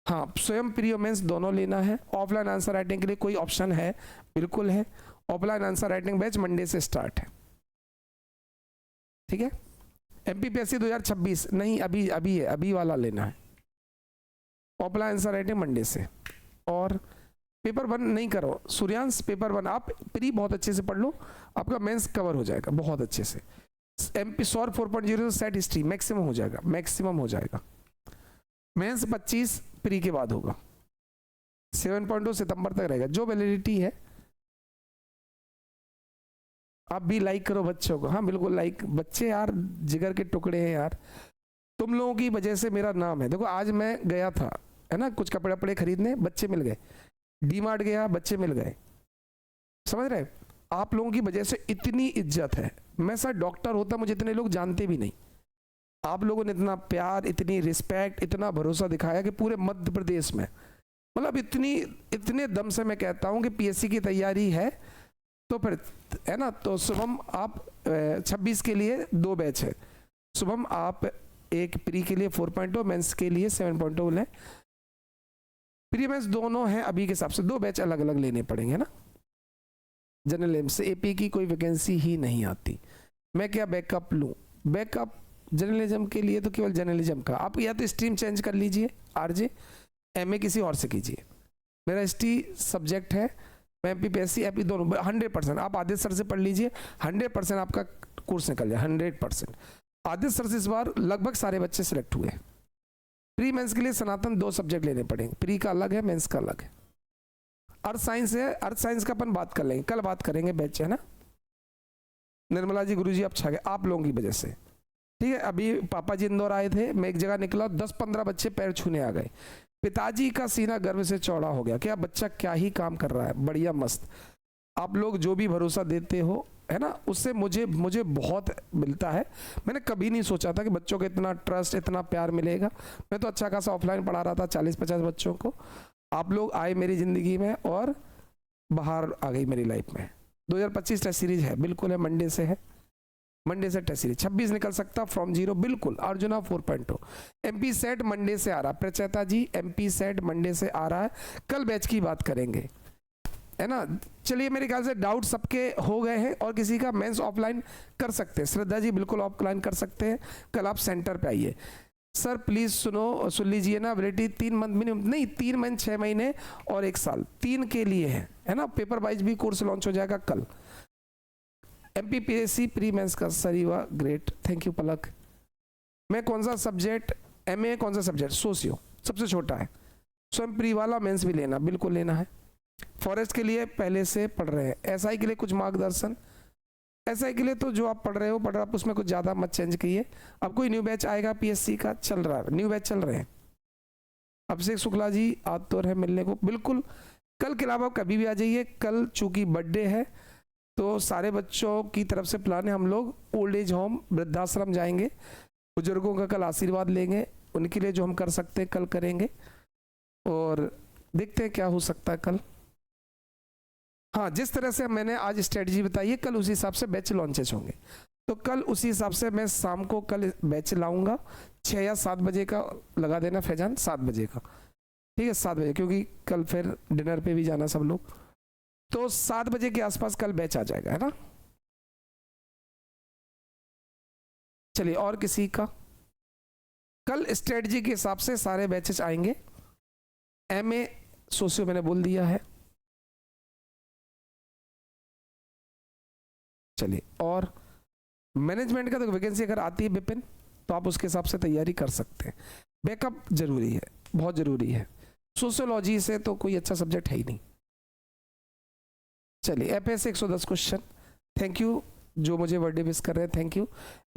हाँ, स्वयं प्री और मेंस दोनों लेना है। ऑफलाइन आंसर राइटिंग के लिए कोई ऑप्शन है? बिल्कुल है, offline answer writing batch Monday से स्टार्ट है, ठीक है। एमपीपीएससी 2026 नहीं, अभी है, अभी वाला लेना है। ऑफलाइन आंसर राइटिंग मंडे से। और पेपर 1 नहीं करो सूर्यांश, पेपर 1 आप प्री बहुत अच्छे से पढ़ लो, आपका मेंस कवर हो जाएगा बहुत अच्छे से। एमपी सॉर 4.0 सेट हिस्ट्री मैक्सिमम हो जाएगा, मैक्सिमम हो जाएगा। मेंस 25 प्री के बाद होगा, 7.0 सितंबर तक रहेगा, जो वैलिडिटी है। आप भी लाइक करो बच्चों को, हाँ बिल्कुल लाइक, बच्चे यार जिगर के टुकड़े हैं यार, तुम लोगों की वजह से मेरा नाम है। देखो आज मैं गया था, है ना, कुछ कपड़े वपड़े खरीदने, बच्चे मिल गए, डीमार्ट गया, बच्चे मिल गए, समझ रहे। आप लोगों की वजह से इतनी इज्जत है, मैं सर डॉक्टर होता मुझे इतने लोग जानते भी नहीं। आप लोगों ने इतना प्यार, इतनी रिस्पेक्ट, इतना भरोसा दिखाया कि पूरे मध्य प्रदेश में, मतलब इतने दम से मैं कहता हूं कि पीएससी की तैयारी है तो फिर, है ना। तो शुभम आप 26 के लिए 2 बैच है, शुभम आप एक प्री के लिए 4.0, मेंस के लिए 7.0 लें। प्री मेंस दोनों हैं अभी के हिसाब से, 2 बैच अलग अलग लेने पड़ेंगे ना। जनरल एम से एपी की कोई वैकेंसी ही नहीं आती, मैं क्या बैकअप लूँ? बैकअप जर्नलिज्म के लिए तो केवल जर्नलिज्म का, आप या तो स्ट्रीम चेंज कर लीजिए, आरजे एमए किसी और से कीजिए। मेरा एसटी सब्जेक्ट है, मैं एमपीपीएससी एपी दोनों 100%, आप आदित्य सर से पढ़ लीजिए, 100% आपका कोर्स निकल जाए, 100%। आदित्य सर से इस बार लगभग सारे बच्चे सिलेक्ट हुए, प्री मेंस के लिए सनातन 2 सब्जेक्ट लेने पड़ेंगे, प्री का अलग है, मेंस का अलग है। अर्थ साइंस है, अर्थ साइंस का अपन बात कर लेंगे, कल बात करेंगे बैच, है ना। निर्मला जी, गुरु जी आप छा गए आप लोगों की वजह से, ठीक है। अभी पापा जी इंदौर आए थे, मैं एक जगह निकला, 10-15 बच्चे पैर छूने आ गए। पिताजी का सीना गर्व से चौड़ा हो गया, क्या बच्चा क्या ही काम कर रहा है, बढ़िया मस्त। आप लोग जो भी भरोसा देते हो, है ना, उससे मुझे बहुत मिलता है। मैंने कभी नहीं सोचा था कि बच्चों को इतना ट्रस्ट, इतना प्यार मिलेगा। मैं तो अच्छा खासा ऑफलाइन पढ़ा रहा था 40-50 बच्चों को। आप लोग आए मेरी ज़िंदगी में और बाहर आ गई मेरी लाइफ में। 2025 टेस्ट सीरीज है, बिल्कुल है, मंडे से है, मंडे से टेस्ट सीरीज 26 निकल सकता फ्रॉम 0, बिल्कुल। अर्जुना 4.0 MP सेट मंडे से आ रहा है, प्रचेता जी MP सेट मंडे से आ रहा है, कल बैच की बात करेंगे, है ना। चलिए, मेरे ख्याल से डाउट सबके हो गए हैं, और किसी का मेंस ऑफलाइन कर सकते हैं। श्रद्धा जी बिल्कुल ऑफलाइन कर सकते हैं, कल आप सेंटर पे आइए। सर प्लीज सुन लीजिए ना, वैलिडिटी 3 मंथ मिनिमम नहीं, 3 मंथ 6 महीने और 1 साल, 3 के लिए है ना। पेपर वाइज भी कोर्स लॉन्च हो जाएगा कल। MPPSC प्री मेंस का सरीवा ग्रेट, थैंक यू पलक। मैं कौन सा सब्जेक्ट, MA कौन सा सब्जेक्ट, सोशियो सबसे छोटा है, स्वयं प्री वाला मेंस भी लेना, बिल्कुल लेना है। फॉरेस्ट के लिए पहले से पढ़ रहे हैं, SI के लिए कुछ मार्गदर्शन, SI के लिए तो जो आप पढ़ रहे हो आप उसमें कुछ ज़्यादा मत चेंज कीजिए। अब कोई न्यू बैच आएगा PSC का, चल रहा है न्यू बैच चल रहे हैं। अभिषेक शुक्ला जी आतुर है मिलने को, बिल्कुल कल के अलावा कभी भी आ जाइए। कल चूंकि बर्थडे है तो सारे बच्चों की तरफ से प्लान है, हम लोग ओल्ड एज होम वृद्धाश्रम जाएंगे, बुजुर्गों का कल आशीर्वाद लेंगे, उनके लिए जो हम कर सकते हैं कल करेंगे, और देखते हैं क्या हो सकता है कल। हाँ, जिस तरह से मैंने आज स्ट्रेटजी बताई है, कल उसी हिसाब से बैच लॉन्चेस होंगे। तो कल उसी हिसाब से मैं शाम को कल बैच लाऊंगा, 6 या 7 बजे का लगा देना फैजान, 7 बजे का, ठीक है 7 बजे, क्योंकि कल फिर डिनर पे भी जाना सब लोग, तो 7 बजे के आसपास कल बैच आ जाएगा, है ना। चलिए, और किसी का कल स्ट्रेटजी के हिसाब से सारे बैचेस आएंगे। MA सोशियो मैंने बोल दिया है। चलिए, और मैनेजमेंट का तो वैकेंसी अगर आती है विपिन, तो आप उसके हिसाब से तैयारी कर सकते हैं। बैकअप जरूरी है, बहुत जरूरी है। सोशियोलॉजी से तो कोई अच्छा सब्जेक्ट है ही नहीं। चलिए, FS 110 क्वेश्चन, थैंक यू जो मुझे बर्थडे विश कर रहे हैं, थैंक यू।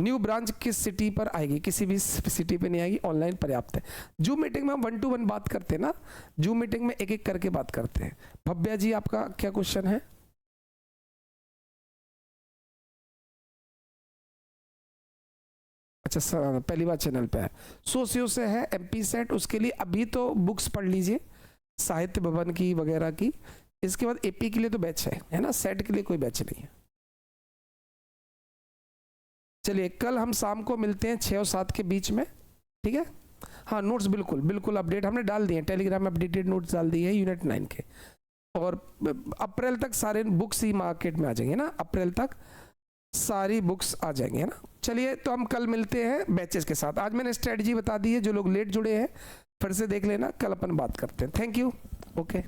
न्यू ब्रांच किस सिटी पर आएगी, किसी भी सिटी पे नहीं आएगी, ऑनलाइन पर्याप्त है। जूम मीटिंग में हम 1 to 1 बात करते हैं ना, जूम मीटिंग में एक एक करके बात करते हैं। भव्या जी आपका क्या क्वेश्चन है? अच्छा सर, पहली बार चैनल पे है, सोशियो से है, MP सेट, उसके लिए अभी तो बुक्स पढ़ लीजिए साहित्य भवन की वगैरह की, इसके बाद AP के लिए तो बैच है ना, सेट के लिए कोई बैच नहीं है। चलिए, कल हम शाम को मिलते हैं 6 और 7 के बीच में, ठीक है। हाँ, नोट्स बिल्कुल बिल्कुल अपडेट हमने डाल दिए हैं, टेलीग्राम में अपडेटेड नोट्स डाल दिए हैं यूनिट 9 के, और अप्रैल तक सारे बुक्स ही मार्केट में आ जाएंगे ना, अप्रैल तक सारी बुक्स आ जाएंगे, है ना। चलिए, तो हम कल मिलते हैं बैचेस के साथ। आज मैंने स्ट्रेटजी बता दी है, जो लोग लेट जुड़े हैं फिर से देख लेना, कल अपन बात करते हैं। Thank you, okay.